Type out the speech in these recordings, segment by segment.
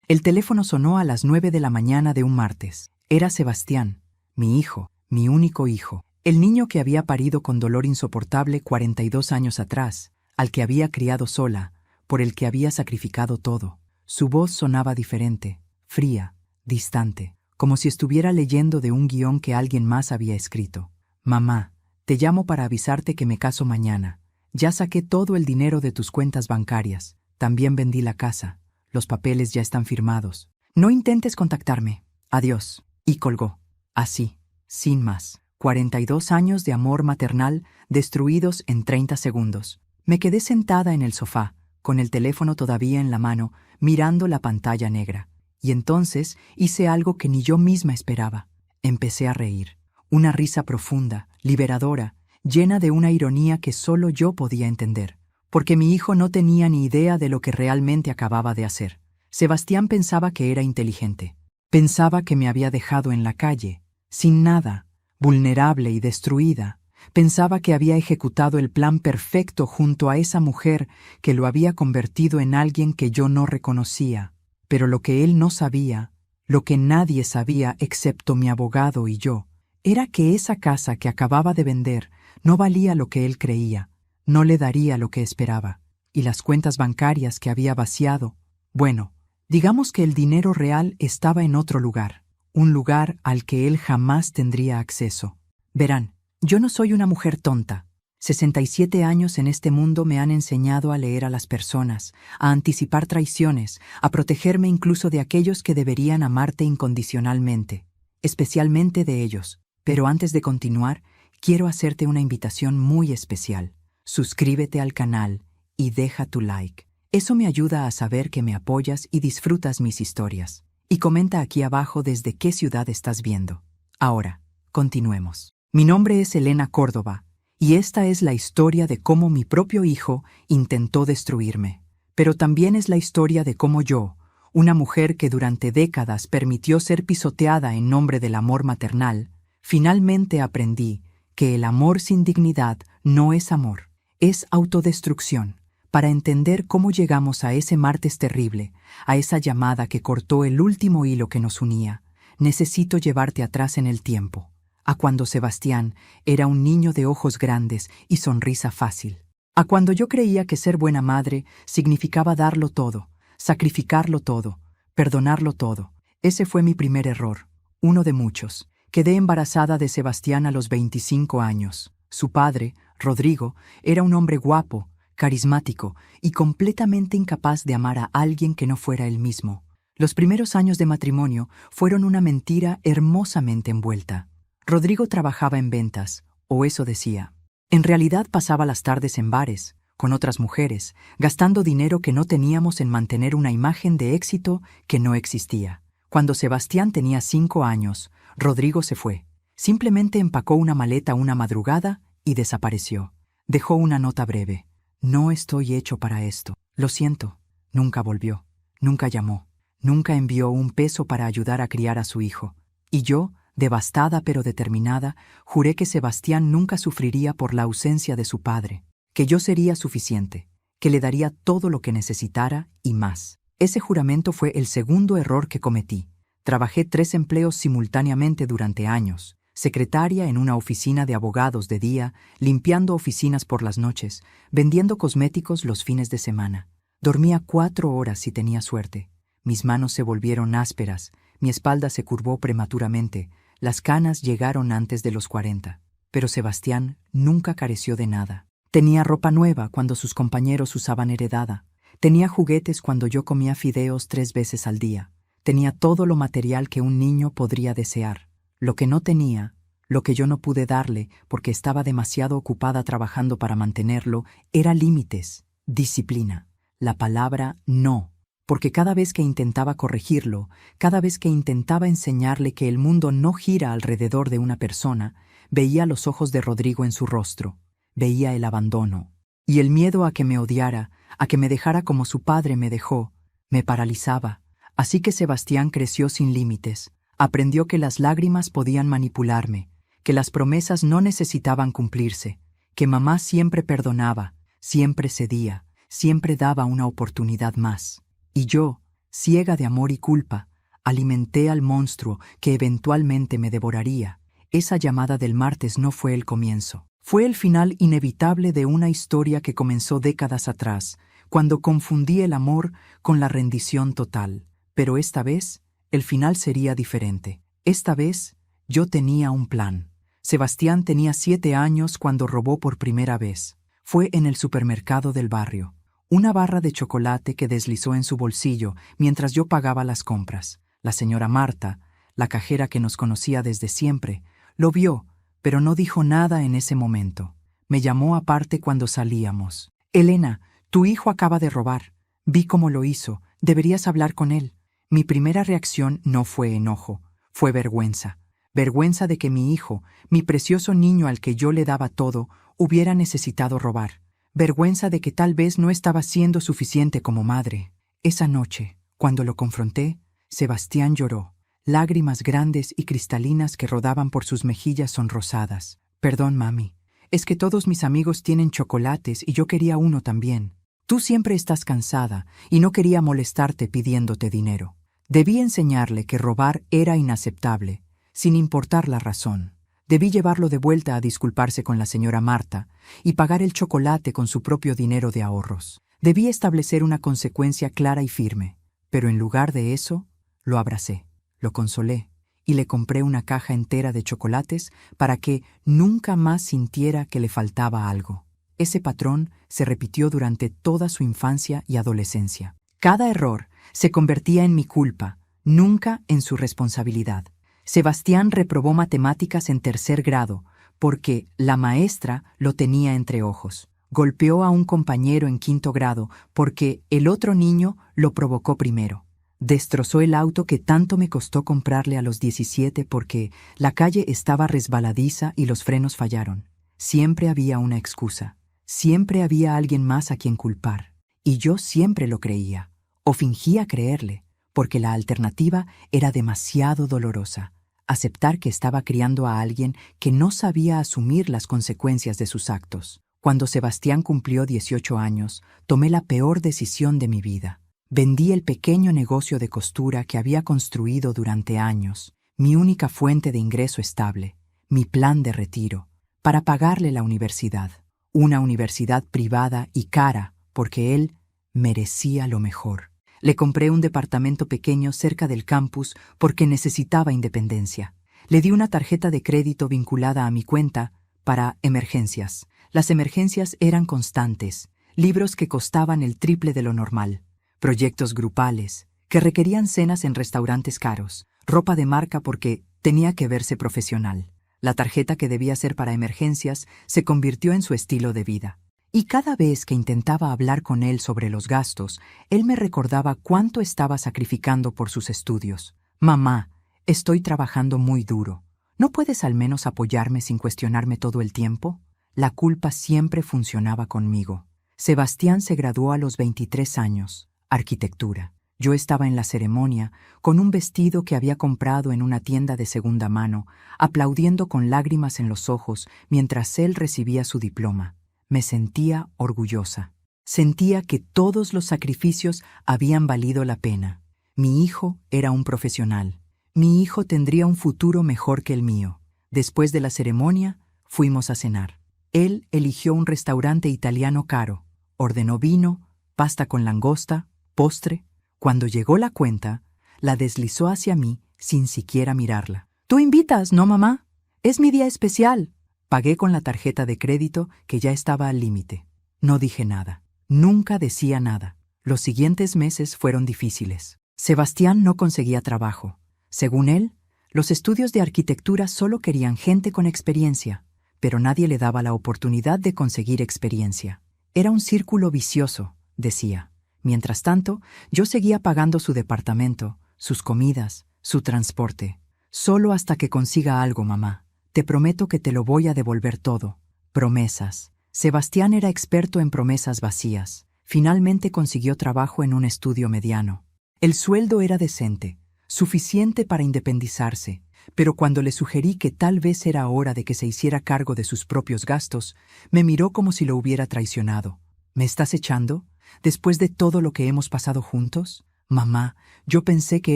El teléfono sonó a las 9 de la mañana de un martes. Era Sebastián, mi hijo, mi único hijo, el niño que había parido con dolor insoportable 42 años atrás, al que había criado sola, por el que había sacrificado todo. Su voz sonaba diferente, fría, distante, como si estuviera leyendo de un guión que alguien más había escrito. Mamá, te llamo para avisarte que me caso mañana. Ya saqué todo el dinero de tus cuentas bancarias. También vendí la casa. Los papeles ya están firmados. No intentes contactarme. Adiós. Y colgó. Así, sin más. 42 años de amor maternal destruidos en 30 segundos. Me quedé sentada en el sofá, con el teléfono todavía en la mano, mirando la pantalla negra. Y entonces hice algo que ni yo misma esperaba. Empecé a reír. Una risa profunda, liberadora, llena de una ironía que solo yo podía entender. Porque mi hijo no tenía ni idea de lo que realmente acababa de hacer. Sebastián pensaba que era inteligente. Pensaba que me había dejado en la calle, sin nada, vulnerable y destruida. Pensaba que había ejecutado el plan perfecto junto a esa mujer que lo había convertido en alguien que yo no reconocía. Pero lo que él no sabía, lo que nadie sabía excepto mi abogado y yo, era que esa casa que acababa de vender no valía lo que él creía. No le daría lo que esperaba. Y las cuentas bancarias que había vaciado, bueno, digamos que el dinero real estaba en otro lugar, un lugar al que él jamás tendría acceso. Verán, yo no soy una mujer tonta. 67 años en este mundo me han enseñado a leer a las personas, a anticipar traiciones, a protegerme incluso de aquellos que deberían amarte incondicionalmente, especialmente de ellos. Pero antes de continuar, quiero hacerte una invitación muy especial. Suscríbete al canal y deja tu like. Eso me ayuda a saber que me apoyas y disfrutas mis historias. Y comenta aquí abajo desde qué ciudad estás viendo. Ahora, continuemos. Mi nombre es Elena Córdoba, y esta es la historia de cómo mi propio hijo intentó destruirme. Pero también es la historia de cómo yo, una mujer que durante décadas permitió ser pisoteada en nombre del amor maternal, finalmente aprendí que el amor sin dignidad no es amor. Es autodestrucción. Para entender cómo llegamos a ese martes terrible, a esa llamada que cortó el último hilo que nos unía, necesito llevarte atrás en el tiempo, a cuando Sebastián era un niño de ojos grandes y sonrisa fácil, a cuando yo creía que ser buena madre significaba darlo todo, sacrificarlo todo, perdonarlo todo. Ese fue mi primer error, uno de muchos. Quedé embarazada de Sebastián a los 25 años. Su padre, Rodrigo, era un hombre guapo, carismático y completamente incapaz de amar a alguien que no fuera él mismo. Los primeros años de matrimonio fueron una mentira hermosamente envuelta. Rodrigo trabajaba en ventas, o eso decía. En realidad pasaba las tardes en bares, con otras mujeres, gastando dinero que no teníamos en mantener una imagen de éxito que no existía. Cuando Sebastián tenía 5 años, Rodrigo se fue. Simplemente empacó una maleta una madrugada y desapareció. Dejó una nota breve. No estoy hecho para esto. Lo siento. Nunca volvió. Nunca llamó. Nunca envió un peso para ayudar a criar a su hijo. Y yo, devastada pero determinada, juré que Sebastián nunca sufriría por la ausencia de su padre, que yo sería suficiente, que le daría todo lo que necesitara y más. Ese juramento fue el segundo error que cometí. Trabajé 3 empleos simultáneamente durante años. Secretaria en una oficina de abogados de día, limpiando oficinas por las noches, vendiendo cosméticos los fines de semana. Dormía 4 horas si tenía suerte. Mis manos se volvieron ásperas, mi espalda se curvó prematuramente, las canas llegaron antes de los 40. Pero Sebastián nunca careció de nada. Tenía ropa nueva cuando sus compañeros usaban heredada. Tenía juguetes cuando yo comía fideos 3 veces al día. Tenía todo lo material que un niño podría desear. Lo que no tenía, lo que yo no pude darle porque estaba demasiado ocupada trabajando para mantenerlo, era límites, disciplina, la palabra no. Porque cada vez que intentaba corregirlo, cada vez que intentaba enseñarle que el mundo no gira alrededor de una persona, veía los ojos de Rodrigo en su rostro, veía el abandono. Y el miedo a que me odiara, a que me dejara como su padre me dejó, me paralizaba. Así que Sebastián creció sin límites. Aprendió que las lágrimas podían manipularme, que las promesas no necesitaban cumplirse, que mamá siempre perdonaba, siempre cedía, siempre daba una oportunidad más. Y yo, ciega de amor y culpa, alimenté al monstruo que eventualmente me devoraría. Esa llamada del martes no fue el comienzo. Fue el final inevitable de una historia que comenzó décadas atrás, cuando confundí el amor con la rendición total. Pero esta vez, el final sería diferente. Esta vez, yo tenía un plan. Sebastián tenía 7 años cuando robó por primera vez. Fue en el supermercado del barrio. Una barra de chocolate que deslizó en su bolsillo mientras yo pagaba las compras. La señora Marta, la cajera que nos conocía desde siempre, lo vio, pero no dijo nada en ese momento. Me llamó aparte cuando salíamos. «Elena, tu hijo acaba de robar. Vi cómo lo hizo. Deberías hablar con él». Mi primera reacción no fue enojo, fue vergüenza. Vergüenza de que mi hijo, mi precioso niño al que yo le daba todo, hubiera necesitado robar. Vergüenza de que tal vez no estaba siendo suficiente como madre. Esa noche, cuando lo confronté, Sebastián lloró, lágrimas grandes y cristalinas que rodaban por sus mejillas sonrosadas. «Perdón, mami. Es que todos mis amigos tienen chocolates y yo quería uno también. Tú siempre estás cansada y no quería molestarte pidiéndote dinero». Debí enseñarle que robar era inaceptable, sin importar la razón. Debí llevarlo de vuelta a disculparse con la señora Marta y pagar el chocolate con su propio dinero de ahorros. Debí establecer una consecuencia clara y firme, pero en lugar de eso, lo abracé, lo consolé y le compré una caja entera de chocolates para que nunca más sintiera que le faltaba algo. Ese patrón se repitió durante toda su infancia y adolescencia. Cada error se convertía en mi culpa, nunca en su responsabilidad. Sebastián reprobó matemáticas en 3er grado porque la maestra lo tenía entre ojos. Golpeó a un compañero en 5º grado porque el otro niño lo provocó primero. Destrozó el auto que tanto me costó comprarle a los 17 porque la calle estaba resbaladiza y los frenos fallaron. Siempre había una excusa. Siempre había alguien más a quien culpar. Y yo siempre lo creía, o fingía creerle, porque la alternativa era demasiado dolorosa. Aceptar que estaba criando a alguien que no sabía asumir las consecuencias de sus actos. Cuando Sebastián cumplió 18 años, tomé la peor decisión de mi vida. Vendí el pequeño negocio de costura que había construido durante años, mi única fuente de ingreso estable, mi plan de retiro, para pagarle la universidad. Una universidad privada y cara, porque él merecía lo mejor. Le compré un departamento pequeño cerca del campus porque necesitaba independencia. Le di una tarjeta de crédito vinculada a mi cuenta para emergencias. Las emergencias eran constantes, libros que costaban el triple de lo normal, proyectos grupales que requerían cenas en restaurantes caros, ropa de marca porque tenía que verse profesional. La tarjeta que debía ser para emergencias se convirtió en su estilo de vida. Y cada vez que intentaba hablar con él sobre los gastos, él me recordaba cuánto estaba sacrificando por sus estudios. «Mamá, estoy trabajando muy duro. ¿No puedes al menos apoyarme sin cuestionarme todo el tiempo?» La culpa siempre funcionaba conmigo. Sebastián se graduó a los 23 años, arquitectura. Yo estaba en la ceremonia, con un vestido que había comprado en una tienda de segunda mano, aplaudiendo con lágrimas en los ojos mientras él recibía su diploma. Me sentía orgullosa. Sentía que todos los sacrificios habían valido la pena. Mi hijo era un profesional. Mi hijo tendría un futuro mejor que el mío. Después de la ceremonia, fuimos a cenar. Él eligió un restaurante italiano caro. Ordenó vino, pasta con langosta, postre. Cuando llegó la cuenta, la deslizó hacia mí sin siquiera mirarla. «Tú invitas, ¿no, mamá? Es mi día especial». Pagué con la tarjeta de crédito que ya estaba al límite. No dije nada. Nunca decía nada. Los siguientes meses fueron difíciles. Sebastián no conseguía trabajo. Según él, los estudios de arquitectura solo querían gente con experiencia, pero nadie le daba la oportunidad de conseguir experiencia. Era un círculo vicioso, decía. Mientras tanto, yo seguía pagando su departamento, sus comidas, su transporte. «Solo hasta que consiga algo, mamá. Te prometo que te lo voy a devolver todo». Promesas. Sebastián era experto en promesas vacías. Finalmente consiguió trabajo en un estudio mediano. El sueldo era decente, suficiente para independizarse, pero cuando le sugerí que tal vez era hora de que se hiciera cargo de sus propios gastos, me miró como si lo hubiera traicionado. «¿Me estás echando? ¿Después de todo lo que hemos pasado juntos?» Mamá, yo pensé que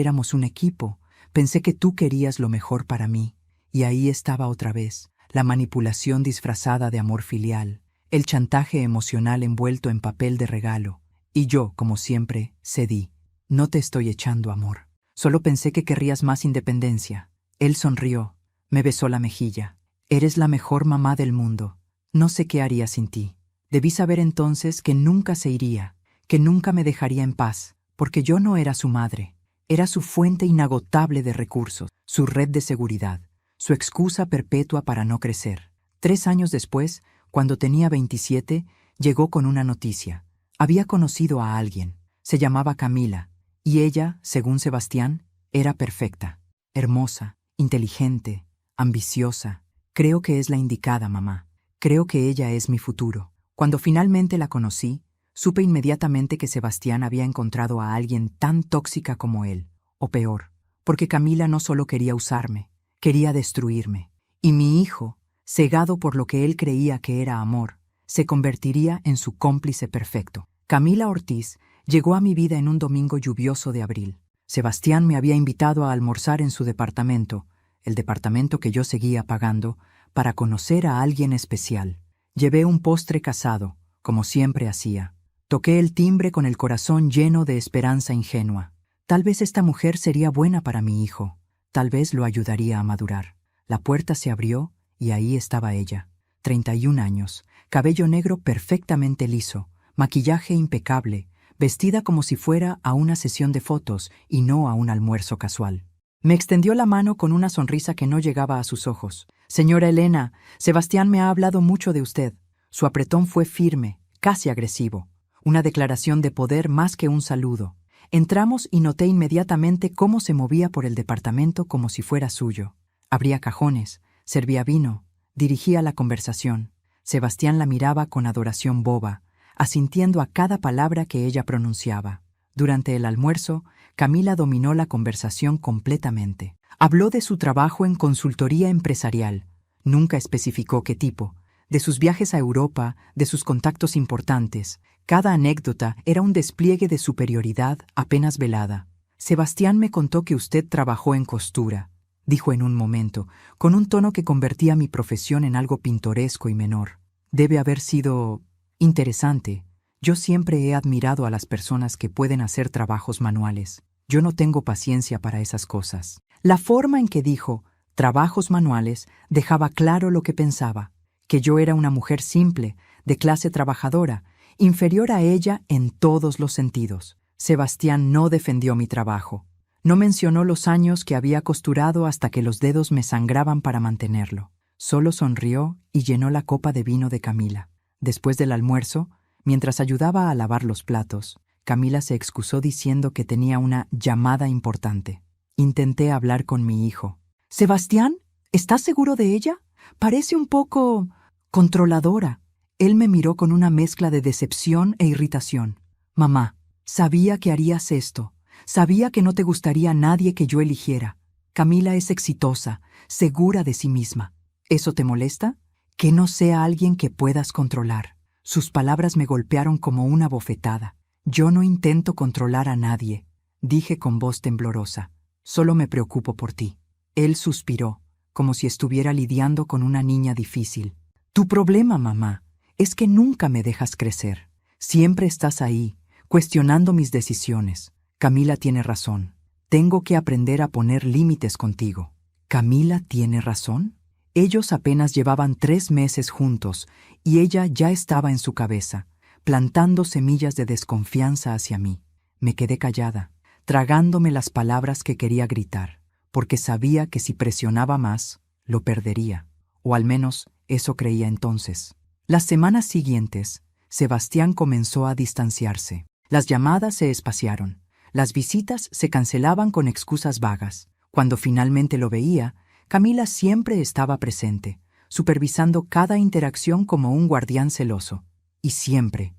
éramos un equipo, pensé que tú querías lo mejor para mí. Y ahí estaba otra vez, la manipulación disfrazada de amor filial, el chantaje emocional envuelto en papel de regalo. Y yo, como siempre, cedí. No te estoy echando amor. Solo pensé que querrías más independencia. Él sonrió, me besó la mejilla. Eres la mejor mamá del mundo. No sé qué haría sin ti. Debí saber entonces que nunca se iría, que nunca me dejaría en paz, porque yo no era su madre. Era su fuente inagotable de recursos, su red de seguridad, su excusa perpetua para no crecer. 3 años después, cuando tenía 27, llegó con una noticia. Había conocido a alguien. Se llamaba Camila, y ella, según Sebastián, era perfecta, hermosa, inteligente, ambiciosa. Creo que es la indicada, mamá. Creo que ella es mi futuro. Cuando finalmente la conocí, supe inmediatamente que Sebastián había encontrado a alguien tan tóxica como él, o peor, porque Camila no solo quería usarme, quería destruirme. Y mi hijo, cegado por lo que él creía que era amor, se convertiría en su cómplice perfecto. Camila Ortiz llegó a mi vida en un domingo lluvioso de abril. Sebastián me había invitado a almorzar en su departamento, el departamento que yo seguía pagando, para conocer a alguien especial. Llevé un postre casado, como siempre hacía. Toqué el timbre con el corazón lleno de esperanza ingenua. Tal vez esta mujer sería buena para mi hijo. Tal vez lo ayudaría a madurar. La puerta se abrió y ahí estaba ella. 31 años, cabello negro perfectamente liso, maquillaje impecable, vestida como si fuera a una sesión de fotos y no a un almuerzo casual. Me extendió la mano con una sonrisa que no llegaba a sus ojos. Señora Elena, Sebastián me ha hablado mucho de usted. Su apretón fue firme, casi agresivo. Una declaración de poder más que un saludo. Entramos y noté inmediatamente cómo se movía por el departamento como si fuera suyo. Abría cajones, servía vino, dirigía la conversación. Sebastián la miraba con adoración boba, asintiendo a cada palabra que ella pronunciaba. Durante el almuerzo, Camila dominó la conversación completamente. Habló de su trabajo en consultoría empresarial. Nunca especificó qué tipo. De sus viajes a Europa, de sus contactos importantes. Cada anécdota era un despliegue de superioridad apenas velada. Sebastián me contó que usted trabajó en costura, dijo en un momento, con un tono que convertía mi profesión en algo pintoresco y menor. Debe haber sido interesante. Yo siempre he admirado a las personas que pueden hacer trabajos manuales. Yo no tengo paciencia para esas cosas. La forma en que dijo trabajos manuales dejaba claro lo que pensaba, que yo era una mujer simple, de clase trabajadora, inferior a ella en todos los sentidos. Sebastián no defendió mi trabajo. No mencionó los años que había costurado hasta que los dedos me sangraban para mantenerlo. Solo sonrió y llenó la copa de vino de Camila. Después del almuerzo, mientras ayudaba a lavar los platos, Camila se excusó diciendo que tenía una llamada importante. Intenté hablar con mi hijo. «Sebastián, ¿estás seguro de ella? Parece un poco controladora». Él me miró con una mezcla de decepción e irritación. «Mamá, sabía que harías esto. Sabía que no te gustaría nadie que yo eligiera. Camila es exitosa, segura de sí misma. ¿Eso te molesta? Que no sea alguien que puedas controlar». Sus palabras me golpearon como una bofetada. «Yo no intento controlar a nadie», dije con voz temblorosa. «Solo me preocupo por ti». Él suspiró, como si estuviera lidiando con una niña difícil. «Tu problema, mamá, es que nunca me dejas crecer. Siempre estás ahí, cuestionando mis decisiones. Camila tiene razón. Tengo que aprender a poner límites contigo». ¿Camila tiene razón? Ellos apenas llevaban 3 meses juntos y ella ya estaba en su cabeza, plantando semillas de desconfianza hacia mí. Me quedé callada, tragándome las palabras que quería gritar, porque sabía que si presionaba más, lo perdería, o al menos eso creía entonces. Las semanas siguientes, Sebastián comenzó a distanciarse. Las llamadas se espaciaron, las visitas se cancelaban con excusas vagas. Cuando finalmente lo veía, Camila siempre estaba presente, supervisando cada interacción como un guardián celoso. Y siempre,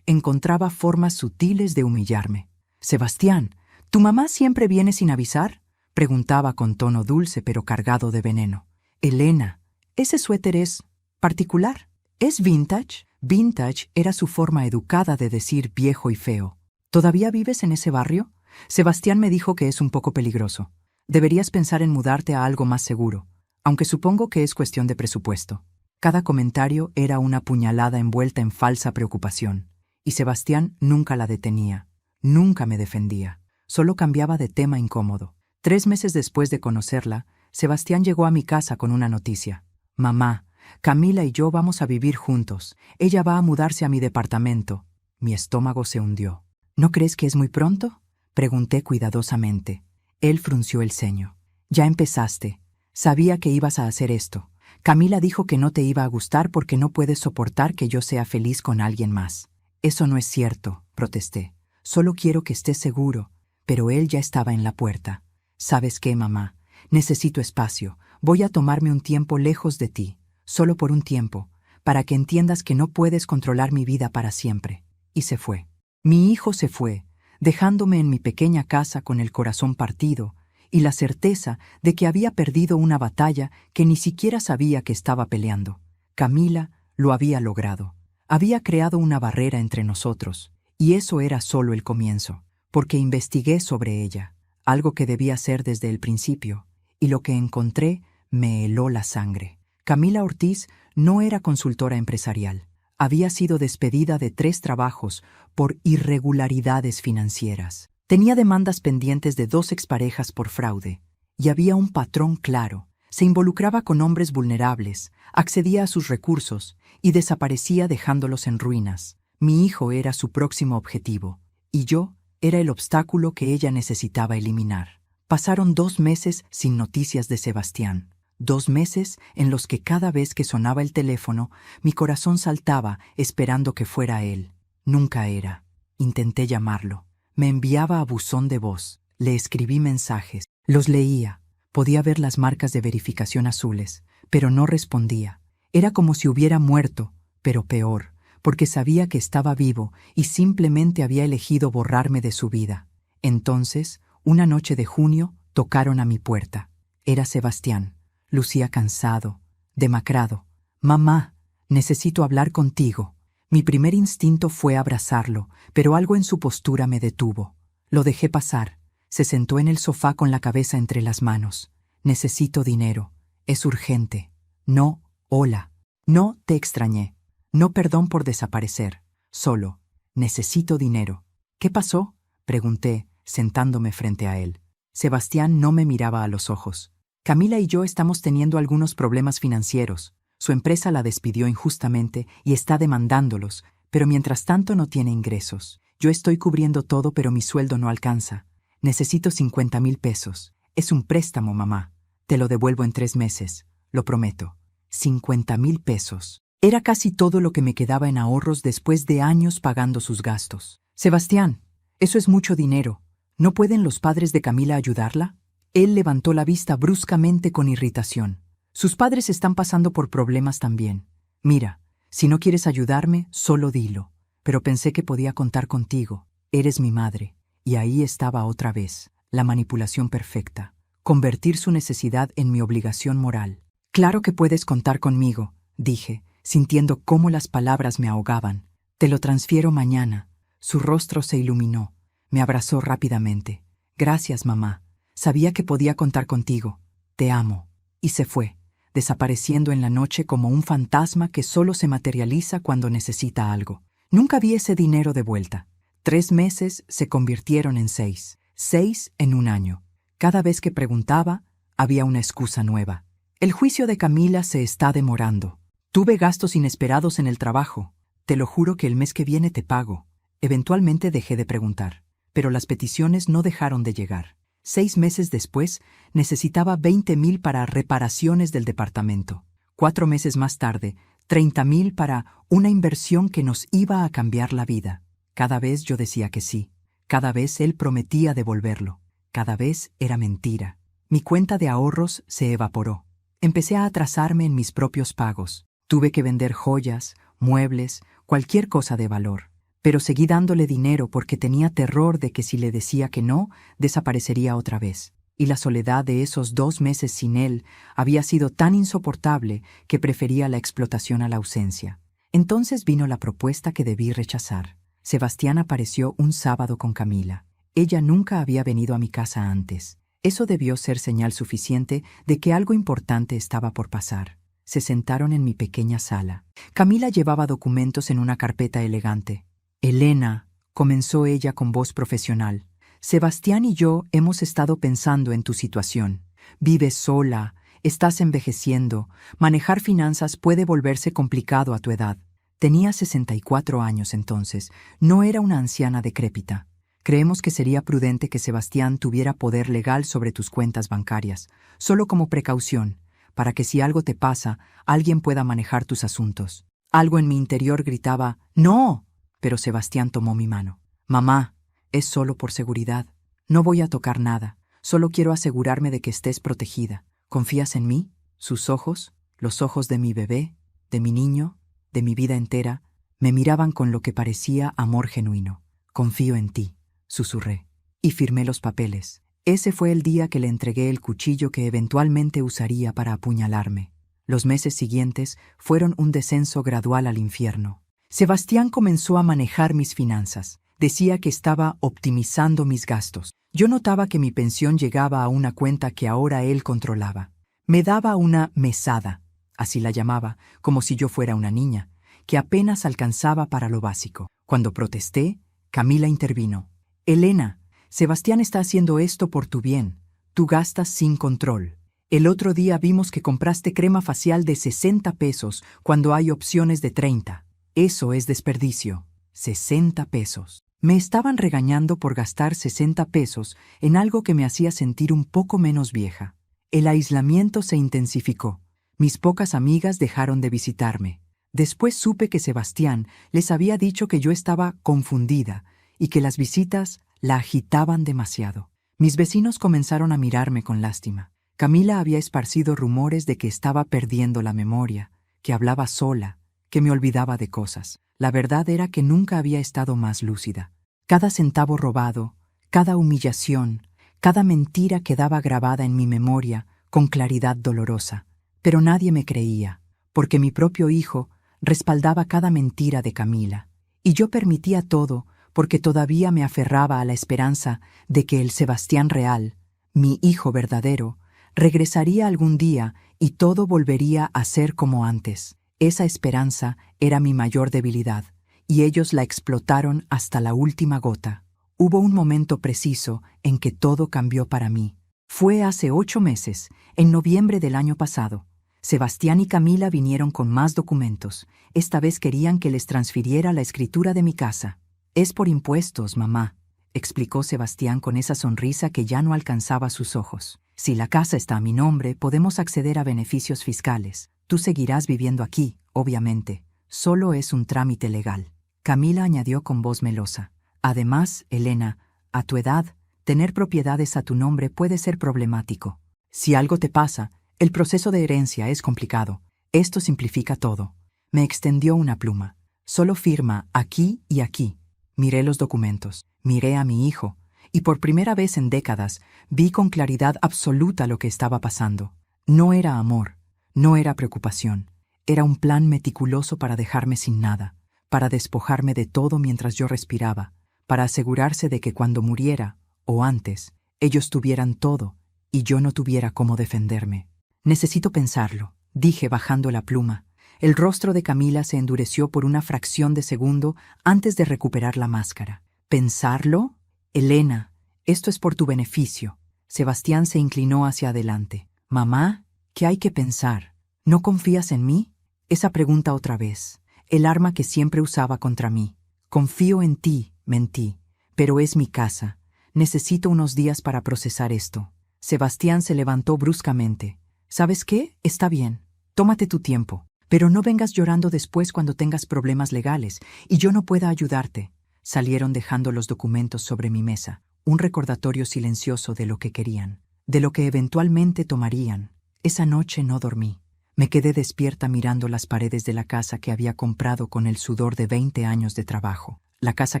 encontraba formas sutiles de humillarme. «Sebastián, ¿tu mamá siempre viene sin avisar?», preguntaba con tono dulce pero cargado de veneno. «Elena, ese suéter es particular. ¿Es vintage?». Vintage era su forma educada de decir viejo y feo. ¿Todavía vives en ese barrio? Sebastián me dijo que es un poco peligroso. Deberías pensar en mudarte a algo más seguro, aunque supongo que es cuestión de presupuesto. Cada comentario era una puñalada envuelta en falsa preocupación, y Sebastián nunca la detenía, nunca me defendía, solo cambiaba de tema incómodo. 3 meses después de conocerla, Sebastián llegó a mi casa con una noticia. Mamá, Camila y yo vamos a vivir juntos. Ella va a mudarse a mi departamento. Mi estómago se hundió. ¿No crees que es muy pronto?, pregunté cuidadosamente. Él frunció el ceño. Ya empezaste. Sabía que ibas a hacer esto. Camila dijo que no te iba a gustar porque no puedes soportar que yo sea feliz con alguien más. Eso no es cierto, protesté. Solo quiero que estés seguro. Pero él ya estaba en la puerta. ¿Sabes qué, mamá? Necesito espacio. Voy a tomarme un tiempo lejos de ti, solo por un tiempo, para que entiendas que no puedes controlar mi vida para siempre. Y se fue. Mi hijo se fue, dejándome en mi pequeña casa con el corazón partido y la certeza de que había perdido una batalla que ni siquiera sabía que estaba peleando. Camila lo había logrado. Había creado una barrera entre nosotros, y eso era solo el comienzo, porque investigué sobre ella, algo que debía hacer desde el principio, y lo que encontré me heló la sangre. Camila Ortiz no era consultora empresarial. Había sido despedida de 3 trabajos por irregularidades financieras. Tenía demandas pendientes de 2 exparejas por fraude. Y había un patrón claro. Se involucraba con hombres vulnerables, accedía a sus recursos y desaparecía dejándolos en ruinas. Mi hijo era su próximo objetivo, y yo era el obstáculo que ella necesitaba eliminar. Pasaron 2 meses sin noticias de Sebastián. 2 meses en los que cada vez que sonaba el teléfono, mi corazón saltaba esperando que fuera él. Nunca era. Intenté llamarlo. Me enviaba a buzón de voz. Le escribí mensajes. Los leía. Podía ver las marcas de verificación azules, pero no respondía. Era como si hubiera muerto, pero peor, porque sabía que estaba vivo y simplemente había elegido borrarme de su vida. Entonces, una noche de junio, tocaron a mi puerta. Era Sebastián. Lucía cansado, demacrado. «Mamá, necesito hablar contigo». Mi primer instinto fue abrazarlo, pero algo en su postura me detuvo. Lo dejé pasar. Se sentó en el sofá con la cabeza entre las manos. «Necesito dinero. Es urgente». «No, hola. No te extrañé. No, perdón por desaparecer. Solo, necesito dinero». «¿Qué pasó?», pregunté, sentándome frente a él. Sebastián no me miraba a los ojos. «Camila y yo estamos teniendo algunos problemas financieros. Su empresa la despidió injustamente y está demandándolos, pero mientras tanto no tiene ingresos. Yo estoy cubriendo todo, pero mi sueldo no alcanza. Necesito 50,000 pesos. Es un préstamo, mamá. Te lo devuelvo en 3 meses. Lo prometo». 50,000 pesos. Era casi todo lo que me quedaba en ahorros después de años pagando sus gastos. «Sebastián, eso es mucho dinero. ¿No pueden los padres de Camila ayudarla?». Él levantó la vista bruscamente con irritación. «Sus padres están pasando por problemas también. Mira, si no quieres ayudarme, solo dilo. Pero pensé que podía contar contigo. Eres mi madre». Y ahí estaba otra vez, la manipulación perfecta. Convertir su necesidad en mi obligación moral. «Claro que puedes contar conmigo», dije, sintiendo cómo las palabras me ahogaban. «Te lo transfiero mañana». Su rostro se iluminó. Me abrazó rápidamente. «Gracias, mamá. Sabía que podía contar contigo. Te amo». Y se fue, desapareciendo en la noche como un fantasma que solo se materializa cuando necesita algo. Nunca vi ese dinero de vuelta. 3 meses se convirtieron en 6. 6 en un año. Cada vez que preguntaba, había una excusa nueva. «El juicio de Camila se está demorando. Tuve gastos inesperados en el trabajo. Te lo juro que el mes que viene te pago». Eventualmente dejé de preguntar, pero las peticiones no dejaron de llegar. 6 meses después, necesitaba 20,000 para reparaciones del departamento. 4 meses más tarde, 30,000 para una inversión que nos iba a cambiar la vida. Cada vez yo decía que sí. Cada vez él prometía devolverlo. Cada vez era mentira. Mi cuenta de ahorros se evaporó. Empecé a atrasarme en mis propios pagos. Tuve que vender joyas, muebles, cualquier cosa de valor. Pero seguí dándole dinero porque tenía terror de que si le decía que no, desaparecería otra vez. Y la soledad de esos 2 meses sin él había sido tan insoportable que prefería la explotación a la ausencia. Entonces vino la propuesta que debí rechazar. Sebastián apareció un sábado con Camila. Ella nunca había venido a mi casa antes. Eso debió ser señal suficiente de que algo importante estaba por pasar. Se sentaron en mi pequeña sala. Camila llevaba documentos en una carpeta elegante. Elena, comenzó ella con voz profesional, Sebastián y yo hemos estado pensando en tu situación. Vives sola, estás envejeciendo, manejar finanzas puede volverse complicado a tu edad. Tenía 64 años entonces, no era una anciana decrépita. Creemos que sería prudente que Sebastián tuviera poder legal sobre tus cuentas bancarias, solo como precaución, para que si algo te pasa, alguien pueda manejar tus asuntos. Algo en mi interior gritaba, ¡no! Pero Sebastián tomó mi mano. Mamá, es solo por seguridad. No voy a tocar nada, solo quiero asegurarme de que estés protegida. ¿Confías en mí? Sus ojos, los ojos de mi bebé, de mi niño, de mi vida entera, me miraban con lo que parecía amor genuino. Confío en ti, susurré, y firmé los papeles. Ese fue el día que le entregué el cuchillo que eventualmente usaría para apuñalarme. Los meses siguientes fueron un descenso gradual al infierno. Sebastián comenzó a manejar mis finanzas. Decía que estaba optimizando mis gastos. Yo notaba que mi pensión llegaba a una cuenta que ahora él controlaba. Me daba una mesada, así la llamaba, como si yo fuera una niña, que apenas alcanzaba para lo básico. Cuando protesté, Camila intervino. Elena, Sebastián está haciendo esto por tu bien. Tú gastas sin control. El otro día vimos que compraste crema facial de 60 pesos cuando hay opciones de 30. Eso es desperdicio. 60 pesos. Me estaban regañando por gastar 60 pesos en algo que me hacía sentir un poco menos vieja. El aislamiento se intensificó. Mis pocas amigas dejaron de visitarme. Después supe que Sebastián les había dicho que yo estaba confundida y que las visitas la agitaban demasiado. Mis vecinos comenzaron a mirarme con lástima. Camila había esparcido rumores de que estaba perdiendo la memoria, que hablaba sola, que me olvidaba de cosas. La verdad era que nunca había estado más lúcida. Cada centavo robado, cada humillación, cada mentira quedaba grabada en mi memoria con claridad dolorosa. Pero nadie me creía, porque mi propio hijo respaldaba cada mentira de Camila. Y yo permitía todo porque todavía me aferraba a la esperanza de que el Sebastián real, mi hijo verdadero, regresaría algún día y todo volvería a ser como antes. Esa esperanza era mi mayor debilidad, y ellos la explotaron hasta la última gota. Hubo un momento preciso en que todo cambió para mí. Fue hace 8 meses, en noviembre del año pasado. Sebastián y Camila vinieron con más documentos. Esta vez querían que les transfiriera la escritura de mi casa. Es por impuestos, mamá, explicó Sebastián con esa sonrisa que ya no alcanzaba sus ojos. Si la casa está a mi nombre, podemos acceder a beneficios fiscales. Tú seguirás viviendo aquí, obviamente. Solo es un trámite legal. Camila añadió con voz melosa. Además, Elena, a tu edad, tener propiedades a tu nombre puede ser problemático. Si algo te pasa, el proceso de herencia es complicado. Esto simplifica todo. Me extendió una pluma. Solo firma aquí y aquí. Miré los documentos, miré a mi hijo, y por primera vez en décadas vi con claridad absoluta lo que estaba pasando. No era amor, no era preocupación. Era un plan meticuloso para dejarme sin nada, para despojarme de todo mientras yo respiraba, para asegurarse de que cuando muriera, o antes, ellos tuvieran todo y yo no tuviera cómo defenderme. Necesito pensarlo, dije bajando la pluma. El rostro de Camila se endureció por una fracción de segundo antes de recuperar la máscara. ¿Pensarlo? Elena, esto es por tu beneficio. Sebastián se inclinó hacia adelante. Mamá, ¿qué hay que pensar? ¿No confías en mí? Esa pregunta otra vez, el arma que siempre usaba contra mí. Confío en ti, mentí, pero es mi casa. Necesito unos días para procesar esto. Sebastián se levantó bruscamente. ¿Sabes qué? Está bien. Tómate tu tiempo. Pero no vengas llorando después cuando tengas problemas legales y yo no pueda ayudarte. Salieron dejando los documentos sobre mi mesa, un recordatorio silencioso de lo que querían, de lo que eventualmente tomarían. Esa noche no dormí. Me quedé despierta mirando las paredes de la casa que había comprado con el sudor de 20 años de trabajo. La casa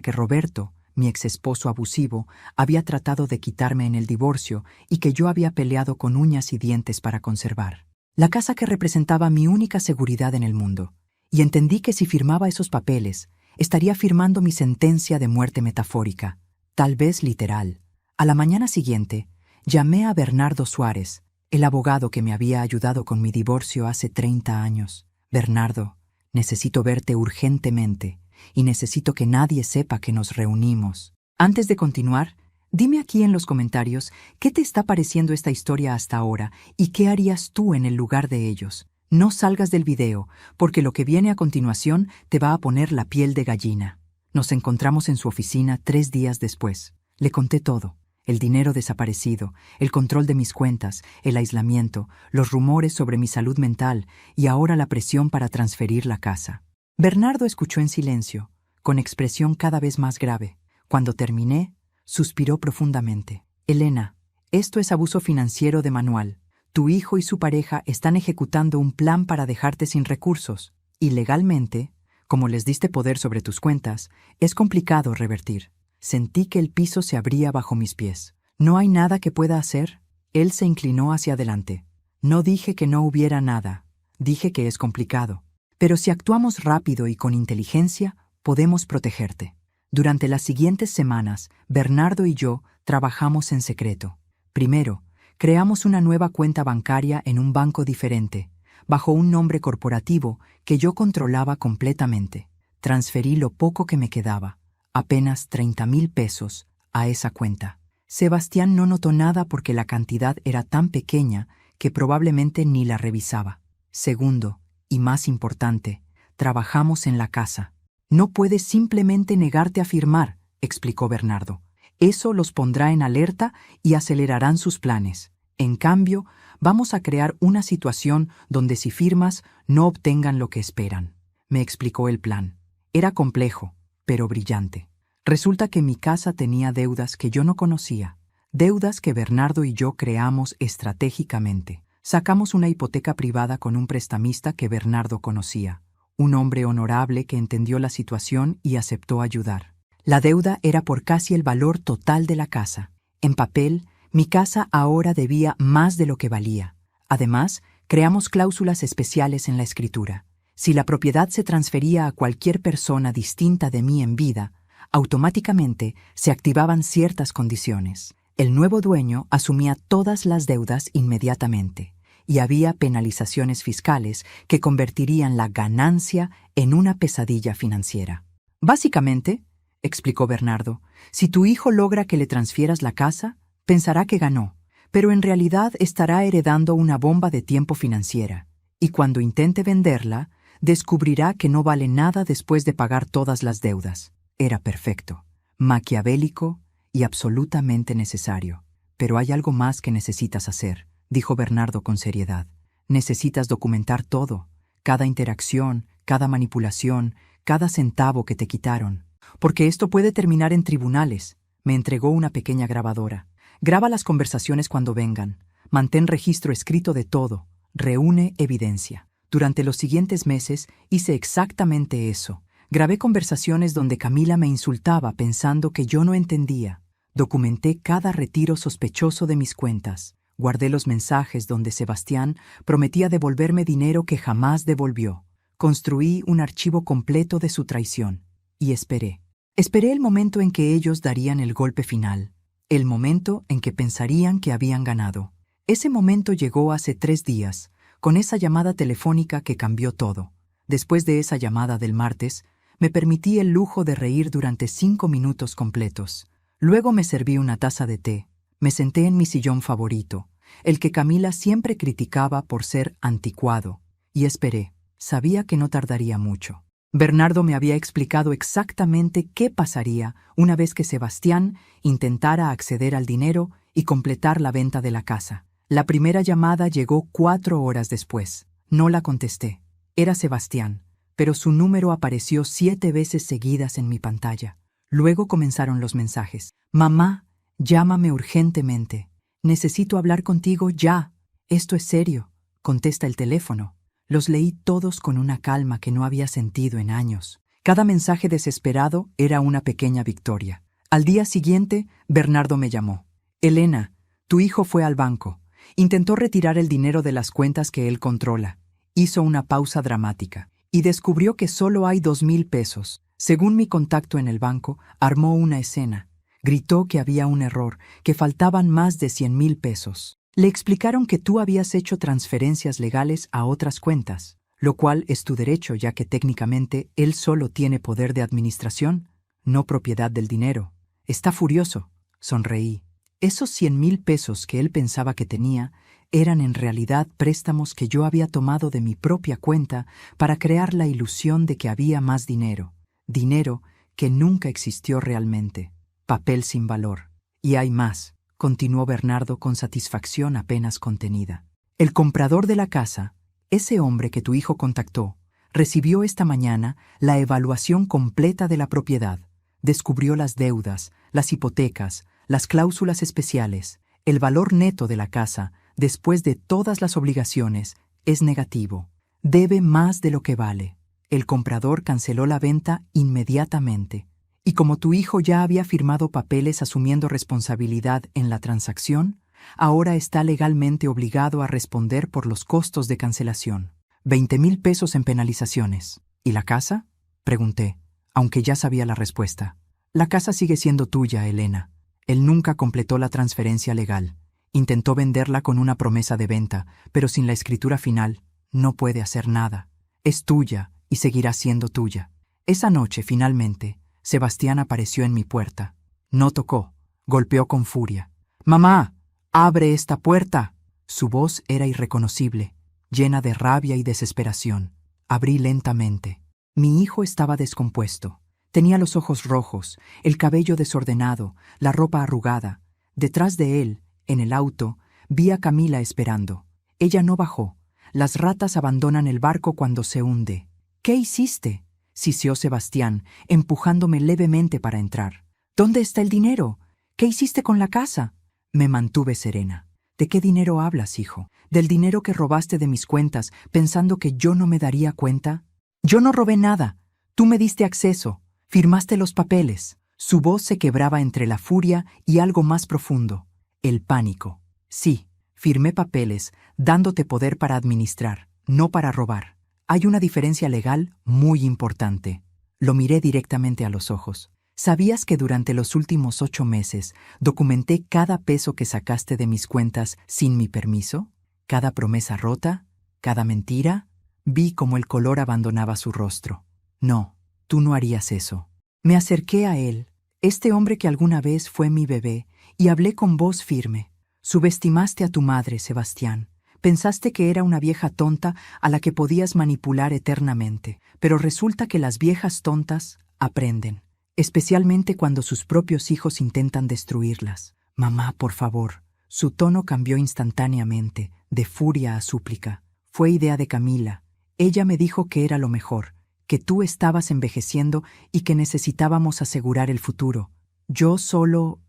que Roberto, mi exesposo abusivo, había tratado de quitarme en el divorcio y que yo había peleado con uñas y dientes para conservar. La casa que representaba mi única seguridad en el mundo. Y entendí que si firmaba esos papeles, estaría firmando mi sentencia de muerte metafórica, tal vez literal. A la mañana siguiente, llamé a Bernardo Suárez, el abogado que me había ayudado con mi divorcio hace 30 años. Bernardo, necesito verte urgentemente y necesito que nadie sepa que nos reunimos. Antes de continuar, dime aquí en los comentarios qué te está pareciendo esta historia hasta ahora y qué harías tú en el lugar de ellos. No salgas del video, porque lo que viene a continuación te va a poner la piel de gallina. Nos encontramos en su oficina 3 días después. Le conté todo. El dinero desaparecido, el control de mis cuentas, el aislamiento, los rumores sobre mi salud mental y ahora la presión para transferir la casa. Bernardo escuchó en silencio, con expresión cada vez más grave. Cuando terminé, suspiró profundamente. Elena, esto es abuso financiero de manual. Tu hijo y su pareja están ejecutando un plan para dejarte sin recursos. Y legalmente, como les diste poder sobre tus cuentas, es complicado revertir. Sentí que el piso se abría bajo mis pies. ¿No hay nada que pueda hacer? Él se inclinó hacia adelante. No dije que no hubiera nada. Dije que es complicado. Pero si actuamos rápido y con inteligencia, podemos protegerte. Durante las siguientes semanas, Bernardo y yo trabajamos en secreto. Primero, creamos una nueva cuenta bancaria en un banco diferente, bajo un nombre corporativo que yo controlaba completamente. Transferí lo poco que me quedaba, apenas 30,000 pesos, a esa cuenta. Sebastián no notó nada porque la cantidad era tan pequeña que probablemente ni la revisaba. Segundo, y más importante, trabajamos en la casa. No puedes simplemente negarte a firmar, explicó Bernardo. Eso los pondrá en alerta y acelerarán sus planes. En cambio, vamos a crear una situación donde si firmas no obtengan lo que esperan. Me explicó el plan. Era complejo, pero brillante. Resulta que mi casa tenía deudas que yo no conocía, deudas que Bernardo y yo creamos estratégicamente. Sacamos una hipoteca privada con un prestamista que Bernardo conocía, un hombre honorable que entendió la situación y aceptó ayudar. La deuda era por casi el valor total de la casa. En papel, mi casa ahora debía más de lo que valía. Además, creamos cláusulas especiales en la escritura. Si la propiedad se transfería a cualquier persona distinta de mí en vida, automáticamente se activaban ciertas condiciones. El nuevo dueño asumía todas las deudas inmediatamente, y había penalizaciones fiscales que convertirían la ganancia en una pesadilla financiera. Básicamente, explicó Bernardo, si tu hijo logra que le transfieras la casa, pensará que ganó, pero en realidad estará heredando una bomba de tiempo financiera, y cuando intente venderla, descubrirá que no vale nada después de pagar todas las deudas. Era perfecto, maquiavélico y absolutamente necesario. Pero hay algo más que necesitas hacer, dijo Bernardo con seriedad. Necesitas documentar todo, cada interacción, cada manipulación, cada centavo que te quitaron. Porque esto puede terminar en tribunales. Me entregó una pequeña grabadora. Graba las conversaciones cuando vengan. Mantén registro escrito de todo. Reúne evidencia. Durante los siguientes meses hice exactamente eso. Grabé conversaciones donde Camila me insultaba pensando que yo no entendía. Documenté cada retiro sospechoso de mis cuentas. Guardé los mensajes donde Sebastián prometía devolverme dinero que jamás devolvió. Construí un archivo completo de su traición. Y esperé. Esperé el momento en que ellos darían el golpe final. El momento en que pensarían que habían ganado. Ese momento llegó hace 3 días, con esa llamada telefónica que cambió todo. Después de esa llamada del martes, me permití el lujo de reír durante 5 minutos completos. Luego me serví una taza de té. Me senté en mi sillón favorito, el que Camila siempre criticaba por ser anticuado, y esperé. Sabía que no tardaría mucho. Bernardo me había explicado exactamente qué pasaría una vez que Sebastián intentara acceder al dinero y completar la venta de la casa. La primera llamada llegó 4 horas después. No la contesté. Era Sebastián, pero su número apareció 7 veces seguidas en mi pantalla. Luego comenzaron los mensajes. Mamá, llámame urgentemente. Necesito hablar contigo ya. Esto es serio. Contesta el teléfono. Los leí todos con una calma que no había sentido en años. Cada mensaje desesperado era una pequeña victoria. Al día siguiente, Bernardo me llamó. Elena, tu hijo fue al banco. Intentó retirar el dinero de las cuentas que él controla. Hizo una pausa dramática y descubrió que solo hay 2,000 pesos. Según mi contacto en el banco, armó una escena. Gritó que había un error, que faltaban más de 100,000 pesos. Le explicaron que tú habías hecho transferencias legales a otras cuentas, lo cual es tu derecho ya que técnicamente él solo tiene poder de administración, no propiedad del dinero. Está furioso. Sonreí. Esos 100,000 pesos que él pensaba que tenía eran en realidad préstamos que yo había tomado de mi propia cuenta para crear la ilusión de que había más dinero. Dinero que nunca existió realmente. Papel sin valor. Y hay más, continuó Bernardo con satisfacción apenas contenida. El comprador de la casa, ese hombre que tu hijo contactó, recibió esta mañana la evaluación completa de la propiedad. Descubrió las deudas, las hipotecas, las cláusulas especiales. El valor neto de la casa, después de todas las obligaciones, es negativo. Debe más de lo que vale. El comprador canceló la venta inmediatamente. Y como tu hijo ya había firmado papeles asumiendo responsabilidad en la transacción, ahora está legalmente obligado a responder por los costos de cancelación. 20,000 pesos en penalizaciones. ¿Y la casa? Pregunté, aunque ya sabía la respuesta. La casa sigue siendo tuya, Elena. Él nunca completó la transferencia legal. Intentó venderla con una promesa de venta, pero sin la escritura final, no puede hacer nada. Es tuya y seguirá siendo tuya. Esa noche, finalmente, Sebastián apareció en mi puerta. No tocó, golpeó con furia. «¡Mamá! ¡Abre esta puerta!». Su voz era irreconocible, llena de rabia y desesperación. Abrí lentamente. Mi hijo estaba descompuesto. Tenía los ojos rojos, el cabello desordenado, la ropa arrugada. Detrás de él, en el auto, vi a Camila esperando. Ella no bajó. Las ratas abandonan el barco cuando se hunde. «¿Qué hiciste?», siseó Sebastián, empujándome levemente para entrar. «¿Dónde está el dinero? ¿Qué hiciste con la casa?». Me mantuve serena. «¿De qué dinero hablas, hijo? ¿Del dinero que robaste de mis cuentas, pensando que yo no me daría cuenta?». «Yo no robé nada. Tú me diste acceso. Firmaste los papeles». Su voz se quebraba entre la furia y algo más profundo. El pánico. «Sí, firmé papeles, dándote poder para administrar, no para robar. Hay una diferencia legal muy importante». Lo miré directamente a los ojos. «¿Sabías que durante los últimos 8 meses documenté cada peso que sacaste de mis cuentas sin mi permiso? ¿Cada promesa rota? ¿Cada mentira?». Vi cómo el color abandonaba su rostro. «No, tú no harías eso». Me acerqué a él, este hombre que alguna vez fue mi bebé, y hablé con voz firme. «Subestimaste a tu madre, Sebastián. Pensaste que era una vieja tonta a la que podías manipular eternamente, pero resulta que las viejas tontas aprenden, especialmente cuando sus propios hijos intentan destruirlas. Mamá, por favor». Su tono cambió instantáneamente, de furia a súplica. «Fue idea de Camila. Ella me dijo que era lo mejor, que tú estabas envejeciendo y que necesitábamos asegurar el futuro. Yo solo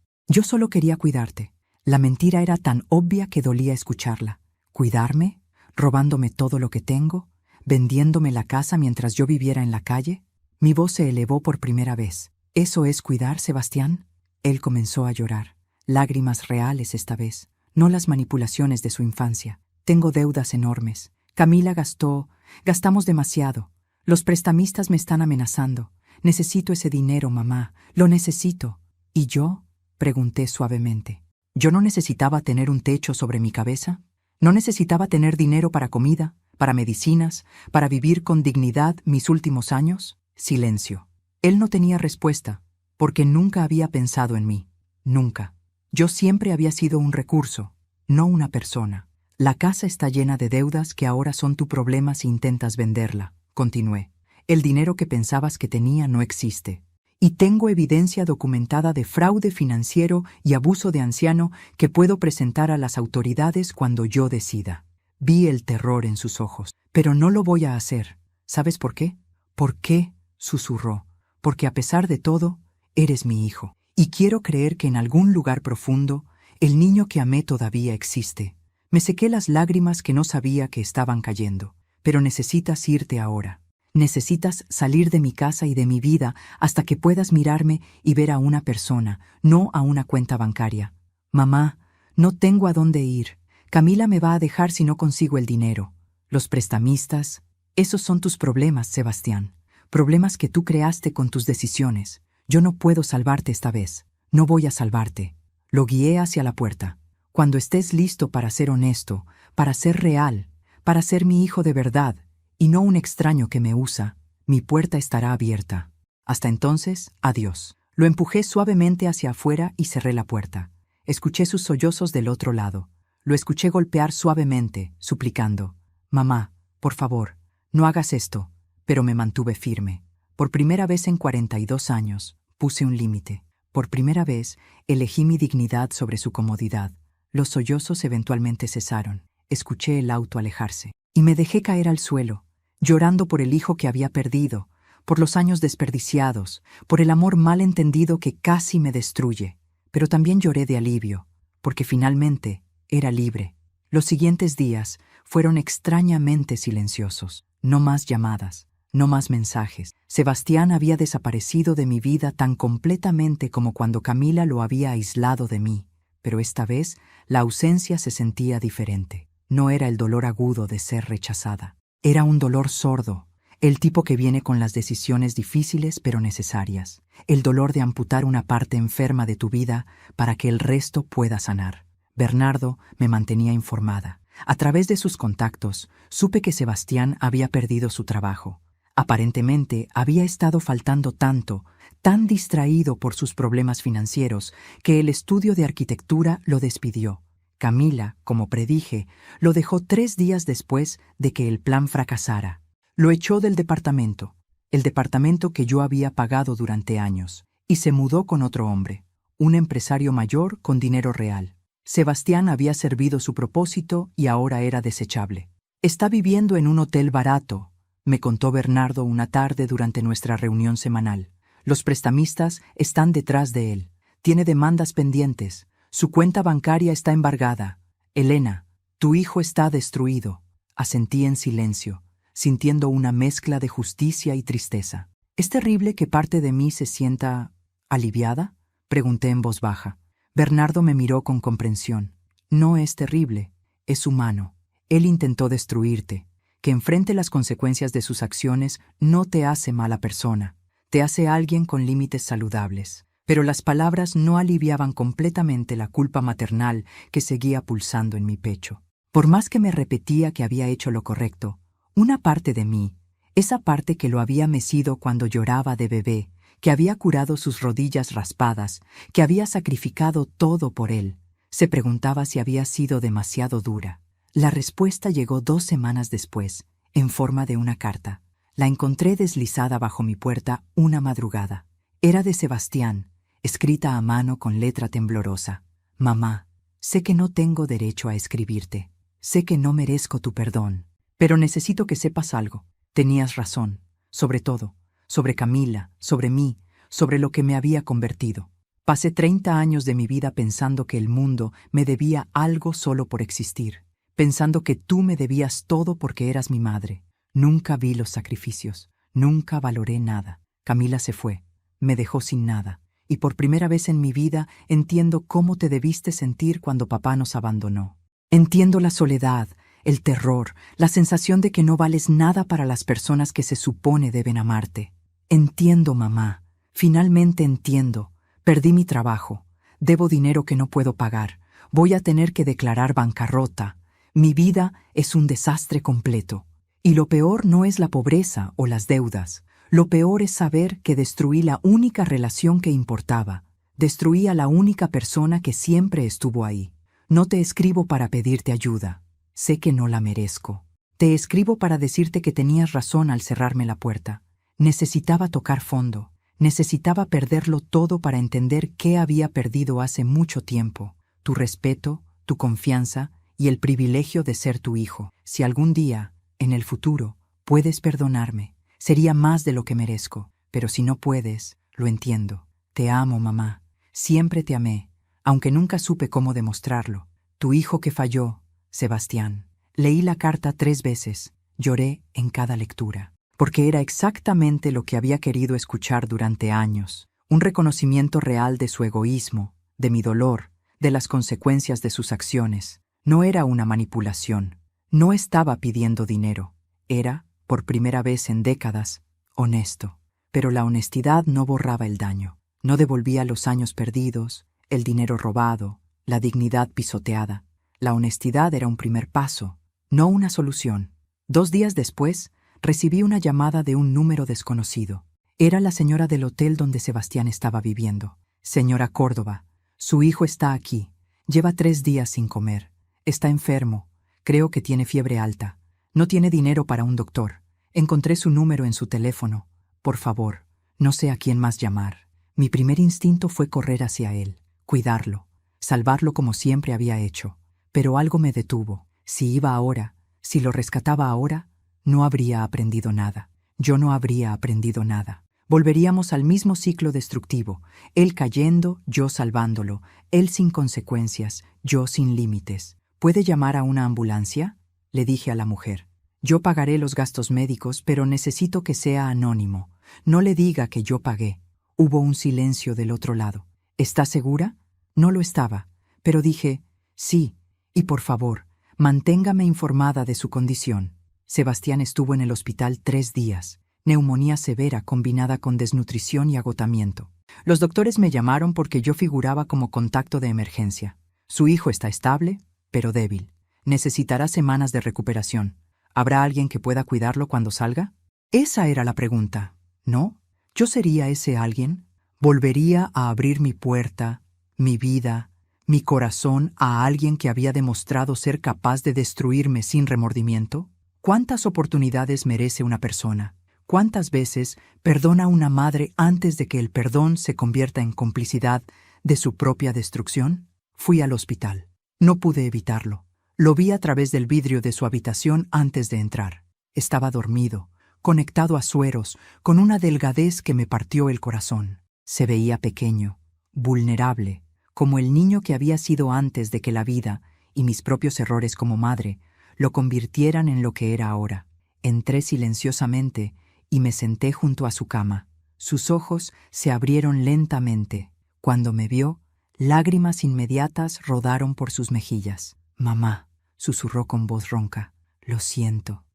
quería cuidarte». La mentira era tan obvia que dolía escucharla. ¿Cuidarme? ¿Robándome todo lo que tengo? ¿Vendiéndome la casa mientras yo viviera en la calle? Mi voz se elevó por primera vez. ¿Eso es cuidar, Sebastián? Él comenzó a llorar. Lágrimas reales esta vez, no las manipulaciones de su infancia. «Tengo deudas enormes. Camila gastamos demasiado. Los prestamistas me están amenazando. Necesito ese dinero, mamá. Lo necesito». «¿Y yo?», pregunté suavemente. ¿Yo no necesitaba tener un techo sobre mi cabeza? ¿No necesitaba tener dinero para comida, para medicinas, para vivir con dignidad mis últimos años? Silencio. Él no tenía respuesta, porque nunca había pensado en mí. Nunca. Yo siempre había sido un recurso, no una persona. «La casa está llena de deudas que ahora son tu problema si intentas venderla», continué. «El dinero que pensabas que tenía no existe. Y tengo evidencia documentada de fraude financiero y abuso de anciano que puedo presentar a las autoridades cuando yo decida». Vi el terror en sus ojos. «Pero no lo voy a hacer. ¿Sabes por qué?». «¿Por qué?», susurró. «Porque a pesar de todo, eres mi hijo. Y quiero creer que en algún lugar profundo, el niño que amé todavía existe». Me sequé las lágrimas que no sabía que estaban cayendo. «Pero necesitas irte ahora. Necesitas salir de mi casa y de mi vida hasta que puedas mirarme y ver a una persona, no a una cuenta bancaria. Mamá, no tengo a dónde ir. Camila me va a dejar si no consigo el dinero. Los prestamistas, esos son tus problemas, Sebastián. problemas que tú creaste con tus decisiones. Yo no puedo salvarte esta vez. No voy a salvarte. Lo guié hacia la puerta. Cuando estés listo para ser honesto, para ser real, para ser mi hijo de verdad, y no un extraño que me usa, mi puerta estará abierta. Hasta entonces, adiós. Lo empujé suavemente hacia afuera y cerré la puerta. Escuché sus sollozos del otro lado. Lo escuché golpear suavemente, suplicando: «Mamá, por favor, no hagas esto». Pero me mantuve firme. Por primera vez en 42 años, puse un límite. Por primera vez, elegí mi dignidad sobre su comodidad. Los sollozos eventualmente cesaron. Escuché el auto alejarse. Y me dejé caer al suelo, llorando por el hijo que había perdido, por los años desperdiciados, por el amor mal entendido que casi me destruye. Pero también lloré de alivio, porque finalmente era libre. Los siguientes días fueron extrañamente silenciosos. No más llamadas, no más mensajes. Sebastián había desaparecido de mi vida tan completamente como cuando Camila lo había aislado de mí, pero esta vez la ausencia se sentía diferente. No era el dolor agudo de ser rechazada. Era un dolor sordo, el tipo que viene con las decisiones difíciles pero necesarias. El dolor de amputar una parte enferma de tu vida para que el resto pueda sanar. Bernardo me mantenía informada. A través de sus contactos, supe que Sebastián había perdido su trabajo. Aparentemente, había estado faltando tanto, tan distraído por sus problemas financieros, que el estudio de arquitectura lo despidió. Camila, como predije, lo dejó 3 días después de que el plan fracasara. Lo echó del departamento, el departamento que yo había pagado durante años, y se mudó con otro hombre, un empresario mayor con dinero real. Sebastián había servido su propósito y ahora era desechable. Está viviendo en un hotel barato, me contó Bernardo una tarde durante nuestra reunión semanal. Los prestamistas están detrás de él. Tiene demandas pendientes. Su cuenta bancaria está embargada. Elena, tu hijo está destruido. Asentí en silencio, sintiendo una mezcla de justicia y tristeza. ¿Es terrible que parte de mí se sienta aliviada?, pregunté en voz baja. Bernardo me miró con comprensión. No es terrible, es humano. Él intentó destruirte. Que enfrente las consecuencias de sus acciones no te hace mala persona, te hace alguien con límites saludables. Pero las palabras no aliviaban completamente la culpa maternal que seguía pulsando en mi pecho. Por más que me repetía que había hecho lo correcto, una parte de mí, esa parte que lo había mecido cuando lloraba de bebé, que había curado sus rodillas raspadas, que había sacrificado todo por él, se preguntaba si había sido demasiado dura. La respuesta llegó 2 semanas después, en forma de una carta. La encontré deslizada bajo mi puerta una madrugada. Era de Sebastián, escrita a mano con letra temblorosa. Mamá, sé que no tengo derecho a escribirte. Sé que no merezco tu perdón. Pero necesito que sepas algo. Tenías razón. Sobre todo. Sobre Camila, sobre mí, sobre lo que me había convertido. Pasé 30 años de mi vida pensando que el mundo me debía algo solo por existir. Pensando que tú me debías todo porque eras mi madre. Nunca vi los sacrificios. Nunca valoré nada. Camila se fue. Me dejó sin nada. Y por primera vez en mi vida entiendo cómo te debiste sentir cuando papá nos abandonó. Entiendo la soledad, el terror, la sensación de que no vales nada para las personas que se supone deben amarte. Entiendo, mamá. Finalmente entiendo. Perdí mi trabajo. Debo dinero que no puedo pagar. Voy a tener que declarar bancarrota. Mi vida es un desastre completo. Y lo peor no es la pobreza o las deudas. Lo peor es saber que destruí la única relación que importaba. Destruí a la única persona que siempre estuvo ahí. No te escribo para pedirte ayuda. Sé que no la merezco. Te escribo para decirte que tenías razón al cerrarme la puerta. Necesitaba tocar fondo. Necesitaba perderlo todo para entender qué había perdido hace mucho tiempo. Tu respeto, tu confianza y el privilegio de ser tu hijo. Si algún día, en el futuro, puedes perdonarme, sería más de lo que merezco. Pero si no puedes, lo entiendo. Te amo, mamá. Siempre te amé, aunque nunca supe cómo demostrarlo. Tu hijo que falló, Sebastián. Leí la carta 3 veces. Lloré en cada lectura. Porque era exactamente lo que había querido escuchar durante años. Un reconocimiento real de su egoísmo, de mi dolor, de las consecuencias de sus acciones. No era una manipulación. No estaba pidiendo dinero. Era, por primera vez en décadas, honesto. Pero la honestidad no borraba el daño. No devolvía los años perdidos, el dinero robado, la dignidad pisoteada. La honestidad era un primer paso, no una solución. 2 días después, recibí una llamada de un número desconocido. Era la señora del hotel donde Sebastián estaba viviendo. Señora Córdoba, su hijo está aquí. Lleva 3 días sin comer. Está enfermo. Creo que tiene fiebre alta. No tiene dinero para un doctor. Encontré su número en su teléfono. Por favor, no sé a quién más llamar. Mi primer instinto fue correr hacia él, cuidarlo, salvarlo como siempre había hecho. Pero algo me detuvo. Si iba ahora, si lo rescataba ahora, no habría aprendido nada. Yo no habría aprendido nada. Volveríamos al mismo ciclo destructivo, él cayendo, yo salvándolo, él sin consecuencias, yo sin límites. ¿Puede llamar a una ambulancia?, le dije a la mujer. Yo pagaré los gastos médicos, pero necesito que sea anónimo. No le diga que yo pagué. Hubo un silencio del otro lado. ¿Está segura? No lo estaba, pero dije, sí, y por favor, manténgame informada de su condición. Sebastián estuvo en el hospital 3 días. Neumonía severa combinada con desnutrición y agotamiento. Los doctores me llamaron porque yo figuraba como contacto de emergencia. Su hijo está estable, pero débil. Necesitará semanas de recuperación. ¿Habrá alguien que pueda cuidarlo cuando salga? Esa era la pregunta, ¿no? ¿Yo sería ese alguien? ¿Volvería a abrir mi puerta, mi vida, mi corazón a alguien que había demostrado ser capaz de destruirme sin remordimiento? ¿Cuántas oportunidades merece una persona? ¿Cuántas veces perdona una madre antes de que el perdón se convierta en complicidad de su propia destrucción? Fui al hospital. No pude evitarlo. Lo vi a través del vidrio de su habitación antes de entrar. Estaba dormido, conectado a sueros, con una delgadez que me partió el corazón. Se veía pequeño, vulnerable, como el niño que había sido antes de que la vida y mis propios errores como madre lo convirtieran en lo que era ahora. Entré silenciosamente y me senté junto a su cama. Sus ojos se abrieron lentamente. Cuando me vio, lágrimas inmediatas rodaron por sus mejillas. «Mamá», susurró con voz ronca, lo siento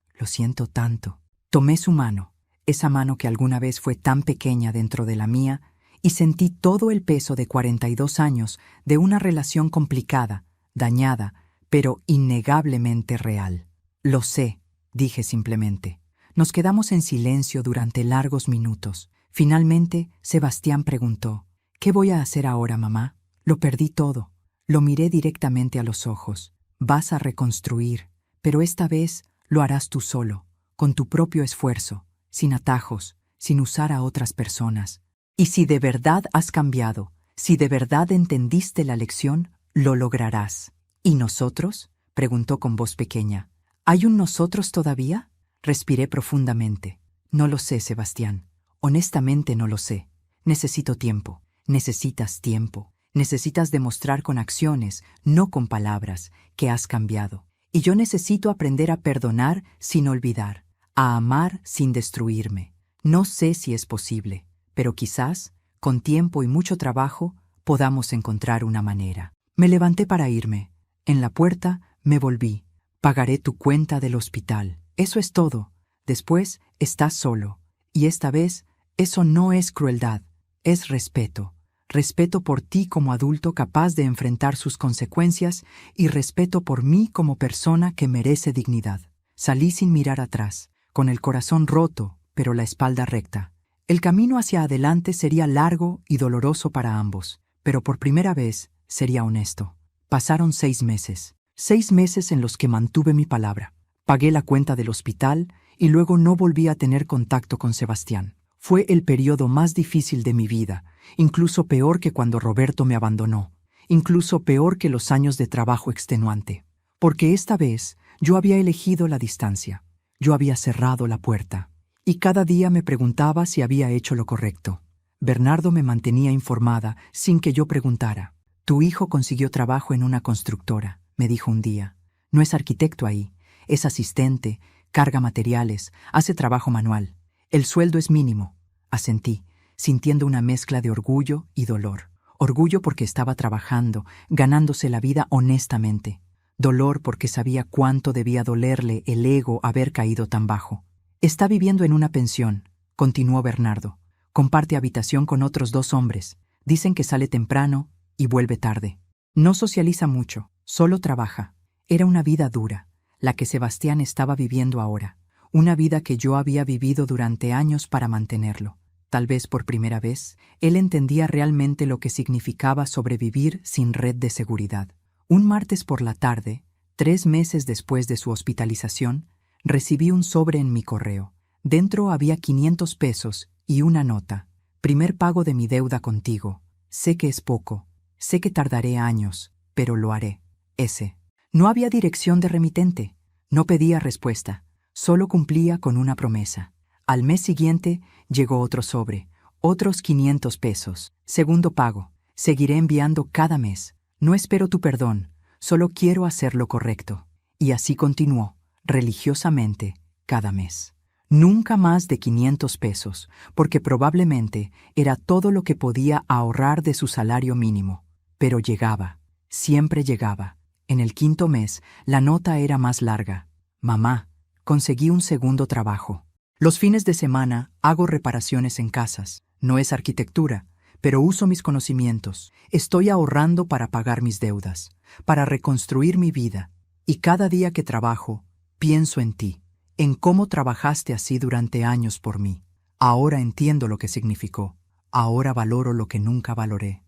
tanto». Tomé su mano, esa mano que alguna vez fue tan pequeña dentro de la mía, y sentí todo el peso de 42 años de una relación complicada, dañada, pero innegablemente real. «Lo sé», dije simplemente. Nos quedamos en silencio durante largos minutos. Finalmente, Sebastián preguntó, «¿Qué voy a hacer ahora, mamá?» Lo perdí todo. Lo miré directamente a los ojos. «Vas a reconstruir, pero esta vez lo harás tú solo, con tu propio esfuerzo, sin atajos, sin usar a otras personas. Y si de verdad has cambiado, si de verdad entendiste la lección, lo lograrás». «¿Y nosotros?», preguntó con voz pequeña. «¿Hay un nosotros todavía?». Respiré profundamente. «No lo sé, Sebastián. Honestamente no lo sé. Necesito tiempo. Necesitas tiempo. Necesitas demostrar con acciones, no con palabras, que has cambiado. Y yo necesito aprender a perdonar sin olvidar, a amar sin destruirme. No sé si es posible, pero quizás, con tiempo y mucho trabajo, podamos encontrar una manera». Me levanté para irme. En la puerta me volví. «Pagaré tu cuenta del hospital. Eso es todo. Después estás solo. Y esta vez, eso no es crueldad, es respeto. Respeto por ti como adulto capaz de enfrentar sus consecuencias y respeto por mí como persona que merece dignidad». Salí sin mirar atrás, con el corazón roto, pero la espalda recta. El camino hacia adelante sería largo y doloroso para ambos, pero por primera vez sería honesto. Pasaron 6 meses. 6 meses en los que mantuve mi palabra. Pagué la cuenta del hospital y luego no volví a tener contacto con Sebastián. Fue el periodo más difícil de mi vida, incluso peor que cuando Roberto me abandonó, incluso peor que los años de trabajo extenuante. Porque esta vez yo había elegido la distancia, yo había cerrado la puerta, y cada día me preguntaba si había hecho lo correcto. Bernardo me mantenía informada sin que yo preguntara. «Tu hijo consiguió trabajo en una constructora», me dijo un día. «No es arquitecto ahí. Es asistente, carga materiales, hace trabajo manual. El sueldo es mínimo». Asentí, sintiendo una mezcla de orgullo y dolor. Orgullo porque estaba trabajando, ganándose la vida honestamente. Dolor porque sabía cuánto debía dolerle el ego haber caído tan bajo. «Está viviendo en una pensión», continuó Bernardo. Comparte habitación con otros 2 hombres. Dicen que sale temprano y vuelve tarde. No socializa mucho, solo trabaja. Era una vida dura, la que Sebastián estaba viviendo ahora. Una vida que yo había vivido durante años para mantenerlo. Tal vez por primera vez, él entendía realmente lo que significaba sobrevivir sin red de seguridad. Un martes por la tarde, 3 meses después de su hospitalización, recibí un sobre en mi correo. Dentro había 500 pesos y una nota. Primer pago de mi deuda contigo. Sé que es poco. Sé que tardaré años, pero lo haré. S. No había dirección de remitente. No pedía respuesta. Solo cumplía con una promesa. Al mes siguiente llegó otro sobre. Otros 500 pesos. Segundo pago. Seguiré enviando cada mes. No espero tu perdón. Solo quiero hacer lo correcto. Y así continuó, religiosamente, cada mes. Nunca más de 500 pesos, porque probablemente era todo lo que podía ahorrar de su salario mínimo. Pero llegaba, siempre llegaba. En el 5.º mes, la nota era más larga. Mamá, conseguí un segundo trabajo. Los fines de semana hago reparaciones en casas. No es arquitectura, pero uso mis conocimientos. Estoy ahorrando para pagar mis deudas, para reconstruir mi vida. Y cada día que trabajo, pienso en ti. En cómo trabajaste así durante años por mí. Ahora entiendo lo que significó. Ahora valoro lo que nunca valoré.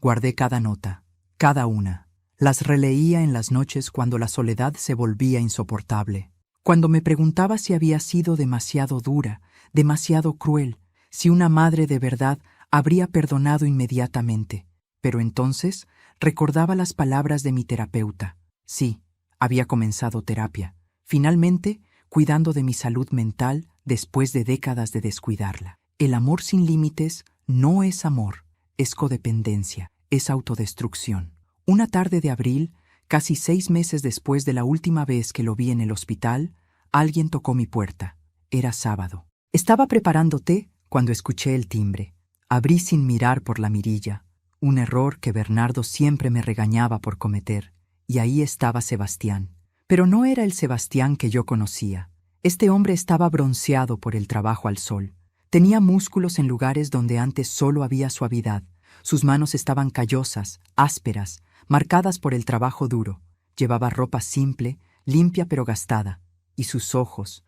Guardé cada nota, cada una. Las releía en las noches cuando la soledad se volvía insoportable. Cuando me preguntaba si había sido demasiado dura, demasiado cruel, si una madre de verdad habría perdonado inmediatamente. Pero entonces recordaba las palabras de mi terapeuta. Sí, había comenzado terapia. Finalmente, cuidando de mi salud mental después de décadas de descuidarla. El amor sin límites no es amor, es codependencia, es autodestrucción. Una tarde de abril, casi 6 meses después de la última vez que lo vi en el hospital, alguien tocó mi puerta. Era sábado. Estaba preparando té cuando escuché el timbre. Abrí sin mirar por la mirilla, un error que Bernardo siempre me regañaba por cometer, y ahí estaba Sebastián. Pero no era el Sebastián que yo conocía. Este hombre estaba bronceado por el trabajo al sol. Tenía músculos en lugares donde antes solo había suavidad. Sus manos estaban callosas, ásperas, marcadas por el trabajo duro. Llevaba ropa simple, limpia pero gastada. Y sus ojos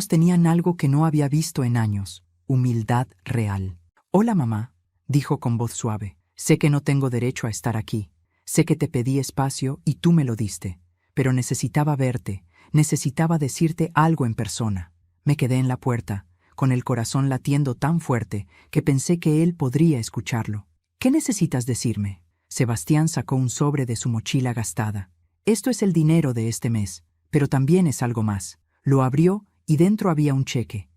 tenían algo que no había visto en años, humildad real. «Hola, mamá», dijo con voz suave. «Sé que no tengo derecho a estar aquí. Sé que te pedí espacio y tú me lo diste. Pero necesitaba verte, necesitaba decirte algo en persona». Me quedé en la puerta, con el corazón latiendo tan fuerte que pensé que él podría escucharlo. «¿Qué necesitas decirme?» Sebastián sacó un sobre de su mochila gastada. «Esto es el dinero de este mes, pero también es algo más». Lo abrió y dentro había un cheque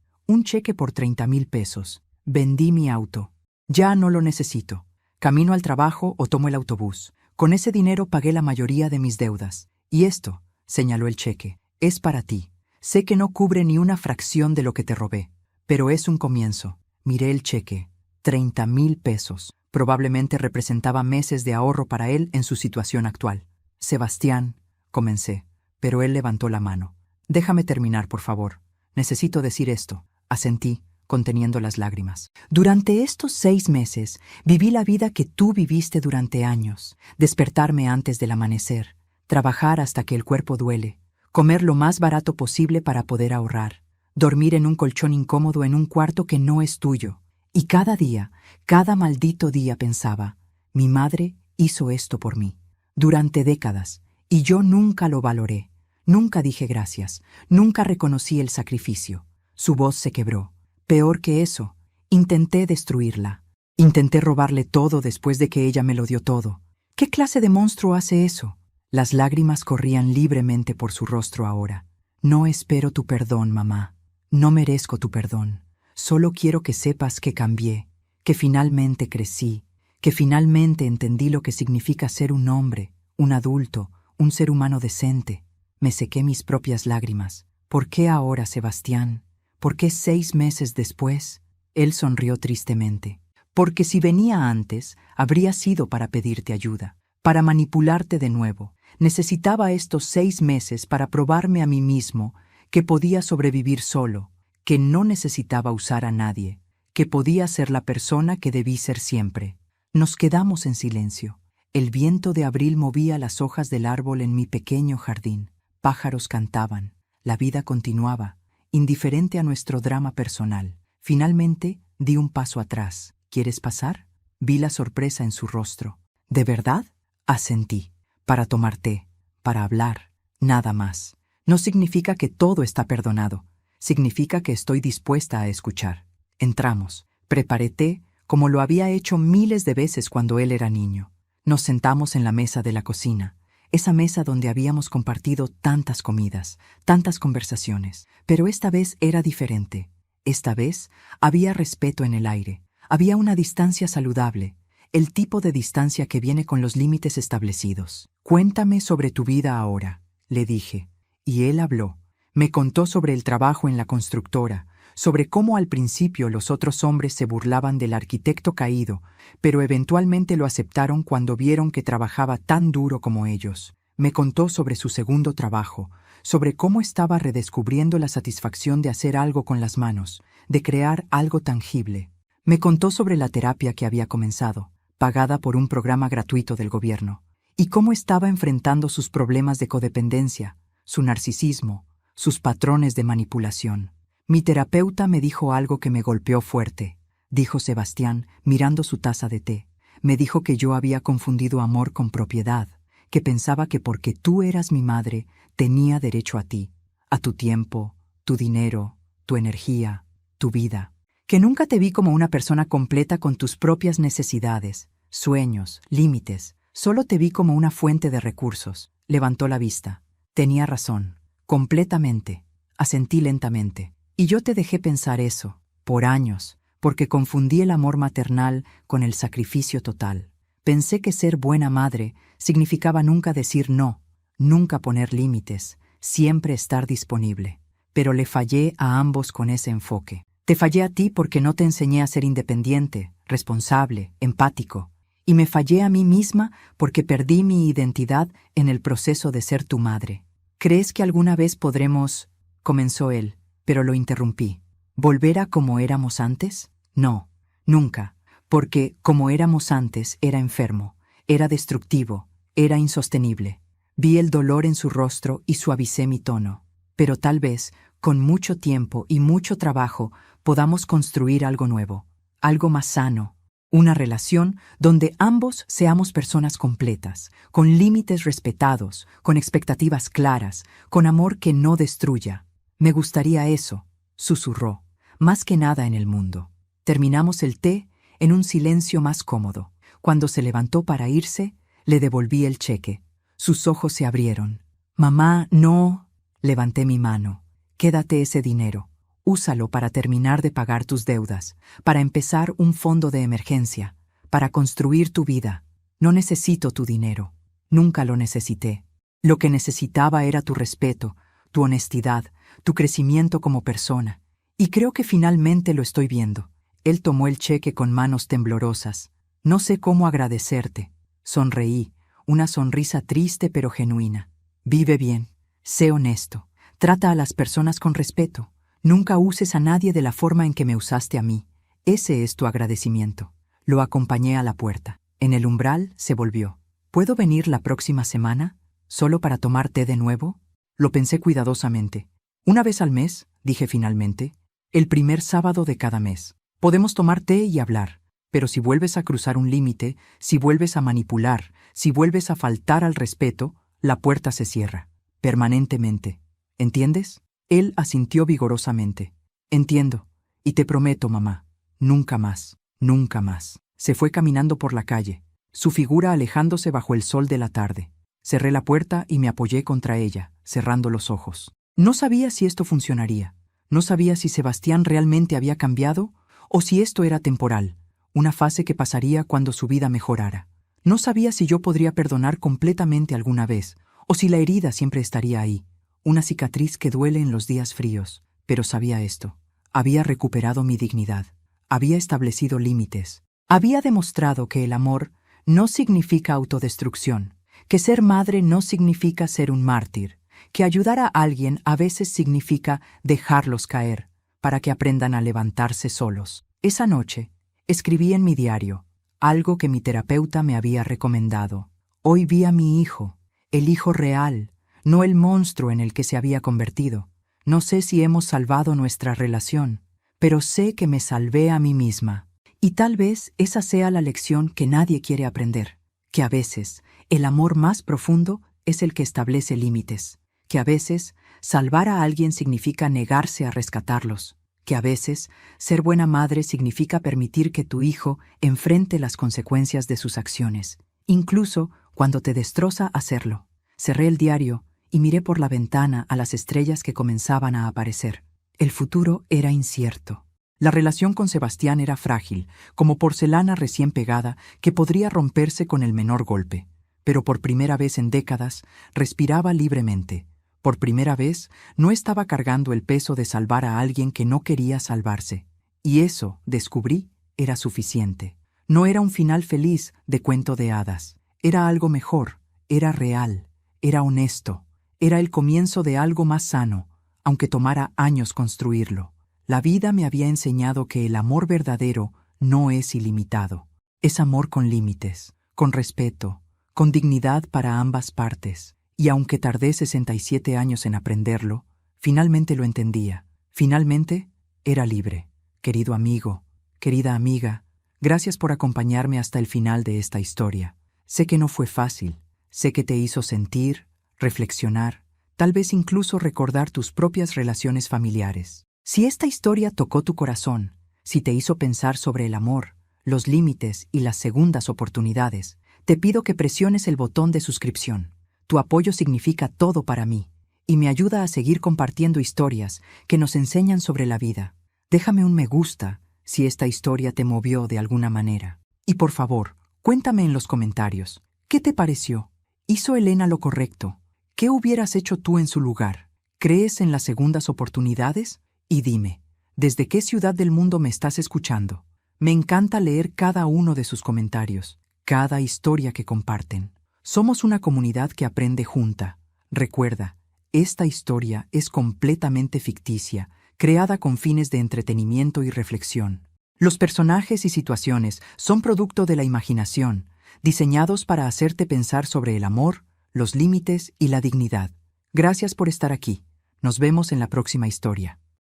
por 30,000 pesos. Vendí mi auto. Ya no lo necesito. Camino al trabajo o tomo el autobús. Con ese dinero pagué la mayoría de mis deudas. Y esto, señaló el cheque, es para ti. Sé que no cubre ni una fracción de lo que te robé, pero es un comienzo. Miré el cheque. 30,000 pesos. Probablemente representaba meses de ahorro para él en su situación actual. «Sebastián», comencé, pero él levantó la mano. «Déjame terminar, por favor. Necesito decir esto», asentí, conteniendo las lágrimas. «Durante estos 6 meses viví la vida que tú viviste durante años. Despertarme antes del amanecer, trabajar hasta que el cuerpo duele, comer lo más barato posible para poder ahorrar, dormir en un colchón incómodo en un cuarto que no es tuyo. Y cada día, cada maldito día pensaba, mi madre hizo esto por mí, durante décadas, y yo nunca lo valoré. Nunca dije gracias, nunca reconocí el sacrificio». Su voz se quebró. «Peor que eso, intenté destruirla. Intenté robarle todo después de que ella me lo dio todo. ¿Qué clase de monstruo hace eso?» Las lágrimas corrían libremente por su rostro ahora. «No espero tu perdón, mamá. No merezco tu perdón. Solo quiero que sepas que cambié, que finalmente crecí, que finalmente entendí lo que significa ser un hombre, un adulto, un ser humano decente». Me sequé mis propias lágrimas. «¿Por qué ahora, Sebastián? ¿Por qué 6 meses después?» Él sonrió tristemente. «Porque si venía antes, habría sido para pedirte ayuda, para manipularte de nuevo. Necesitaba estos 6 meses para probarme a mí mismo que podía sobrevivir solo, que no necesitaba usar a nadie, que podía ser la persona que debí ser siempre. Nos quedamos en silencio. El viento de abril movía las hojas del árbol en mi pequeño jardín. Pájaros cantaban. La vida continuaba, indiferente a nuestro drama personal. Finalmente, di un paso atrás. ¿Quieres pasar? Vi la sorpresa en su rostro. ¿De verdad? Asentí. Para tomar té, para hablar, nada más. No significa que todo está perdonado. Significa que estoy dispuesta a escuchar. Entramos. Preparé té, como lo había hecho miles de veces cuando él era niño. Nos sentamos en la mesa de la cocina, esa mesa donde habíamos compartido tantas comidas, tantas conversaciones. Pero esta vez era diferente. Esta vez había respeto en el aire. Había una distancia saludable, el tipo de distancia que viene con los límites establecidos. Cuéntame sobre tu vida ahora, le dije. Y él habló. Me contó sobre el trabajo en la constructora, sobre cómo al principio los otros hombres se burlaban del arquitecto caído, pero eventualmente lo aceptaron cuando vieron que trabajaba tan duro como ellos. Me contó sobre su segundo trabajo, sobre cómo estaba redescubriendo la satisfacción de hacer algo con las manos, de crear algo tangible. Me contó sobre la terapia que había comenzado, pagada por un programa gratuito del gobierno, y cómo estaba enfrentando sus problemas de codependencia, su narcisismo, sus patrones de manipulación. Mi terapeuta me dijo algo que me golpeó fuerte, dijo Sebastián, mirando su taza de té. Me dijo que yo había confundido amor con propiedad, que pensaba que porque tú eras mi madre, tenía derecho a ti, a tu tiempo, tu dinero, tu energía, tu vida. Que nunca te vi como una persona completa con tus propias necesidades, sueños, límites. Solo te vi como una fuente de recursos. Levantó la vista. Tenía razón. Completamente. Asentí lentamente. Y yo te dejé pensar eso, por años, porque confundí el amor maternal con el sacrificio total. Pensé que ser buena madre significaba nunca decir no, nunca poner límites, siempre estar disponible. Pero le fallé a ambos con ese enfoque. Te fallé a ti porque no te enseñé a ser independiente, responsable, empático. Y me fallé a mí misma porque perdí mi identidad en el proceso de ser tu madre. ¿Crees que alguna vez podremos...? Comenzó él, pero lo interrumpí. ¿Volver a como éramos antes? No, nunca, porque como éramos antes era enfermo, era destructivo, era insostenible. Vi el dolor en su rostro y suavicé mi tono. Pero tal vez, con mucho tiempo y mucho trabajo, podamos construir algo nuevo, algo más sano. Una relación donde ambos seamos personas completas, con límites respetados, con expectativas claras, con amor que no destruya. Me gustaría eso, susurró, más que nada en el mundo. Terminamos el té en un silencio más cómodo. Cuando se levantó para irse, le devolví el cheque. Sus ojos se abrieron. Mamá, no. Levanté mi mano. Quédate ese dinero. Úsalo para terminar de pagar tus deudas, para empezar un fondo de emergencia, para construir tu vida. No necesito tu dinero. Nunca lo necesité. Lo que necesitaba era tu respeto, tu honestidad, tu crecimiento como persona. Y creo que finalmente lo estoy viendo. Él tomó el cheque con manos temblorosas. No sé cómo agradecerte. Sonreí, una sonrisa triste pero genuina. Vive bien, sé honesto, trata a las personas con respeto. Nunca uses a nadie de la forma en que me usaste a mí. Ese es tu agradecimiento. Lo acompañé a la puerta. En el umbral se volvió. ¿Puedo venir la próxima semana? ¿Solo para tomar té de nuevo? Lo pensé cuidadosamente. Una vez al mes, dije finalmente, el primer sábado de cada mes. Podemos tomar té y hablar, pero si vuelves a cruzar un límite, si vuelves a manipular, si vuelves a faltar al respeto, la puerta se cierra, permanentemente. ¿Entiendes? Él asintió vigorosamente. Entiendo, y te prometo, mamá, nunca más, nunca más. Se fue caminando por la calle, su figura alejándose bajo el sol de la tarde. Cerré la puerta y me apoyé contra ella, cerrando los ojos. No sabía si esto funcionaría. No sabía si Sebastián realmente había cambiado o si esto era temporal, una fase que pasaría cuando su vida mejorara. No sabía si yo podría perdonar completamente alguna vez o si la herida siempre estaría ahí. Una cicatriz que duele en los días fríos, pero sabía esto. Había recuperado mi dignidad. Había establecido límites. Había demostrado que el amor no significa autodestrucción, que ser madre no significa ser un mártir, que ayudar a alguien a veces significa dejarlos caer, para que aprendan a levantarse solos. Esa noche, escribí en mi diario algo que mi terapeuta me había recomendado. Hoy vi a mi hijo, el hijo real, no el monstruo en el que se había convertido. No sé si hemos salvado nuestra relación, pero sé que me salvé a mí misma. Y tal vez esa sea la lección que nadie quiere aprender, que a veces el amor más profundo es el que establece límites, que a veces salvar a alguien significa negarse a rescatarlos, que a veces ser buena madre significa permitir que tu hijo enfrente las consecuencias de sus acciones, incluso cuando te destroza hacerlo. Cerré el diario y miré por la ventana a las estrellas que comenzaban a aparecer. El futuro era incierto. La relación con Sebastián era frágil, como porcelana recién pegada que podría romperse con el menor golpe. Pero por primera vez en décadas, respiraba libremente. Por primera vez, no estaba cargando el peso de salvar a alguien que no quería salvarse. Y eso, descubrí, era suficiente. No era un final feliz de cuento de hadas. Era algo mejor, era real, era honesto. Era el comienzo de algo más sano, aunque tomara años construirlo. La vida me había enseñado que el amor verdadero no es ilimitado. Es amor con límites, con respeto, con dignidad para ambas partes. Y aunque tardé 67 años en aprenderlo, finalmente lo entendía. Finalmente, era libre. Querido amigo, querida amiga, gracias por acompañarme hasta el final de esta historia. Sé que no fue fácil, sé que te hizo sentir, reflexionar, tal vez incluso recordar tus propias relaciones familiares. Si esta historia tocó tu corazón, si te hizo pensar sobre el amor, los límites y las segundas oportunidades, te pido que presiones el botón de suscripción. Tu apoyo significa todo para mí y me ayuda a seguir compartiendo historias que nos enseñan sobre la vida. Déjame un me gusta si esta historia te movió de alguna manera. Y por favor, cuéntame en los comentarios, ¿qué te pareció? ¿Hizo Elena lo correcto? ¿Qué hubieras hecho tú en su lugar? ¿Crees en las segundas oportunidades? Y dime, ¿desde qué ciudad del mundo me estás escuchando? Me encanta leer cada uno de sus comentarios, cada historia que comparten. Somos una comunidad que aprende junta. Recuerda, esta historia es completamente ficticia, creada con fines de entretenimiento y reflexión. Los personajes y situaciones son producto de la imaginación, diseñados para hacerte pensar sobre el amor, los límites y la dignidad. Gracias por estar aquí. Nos vemos en la próxima historia.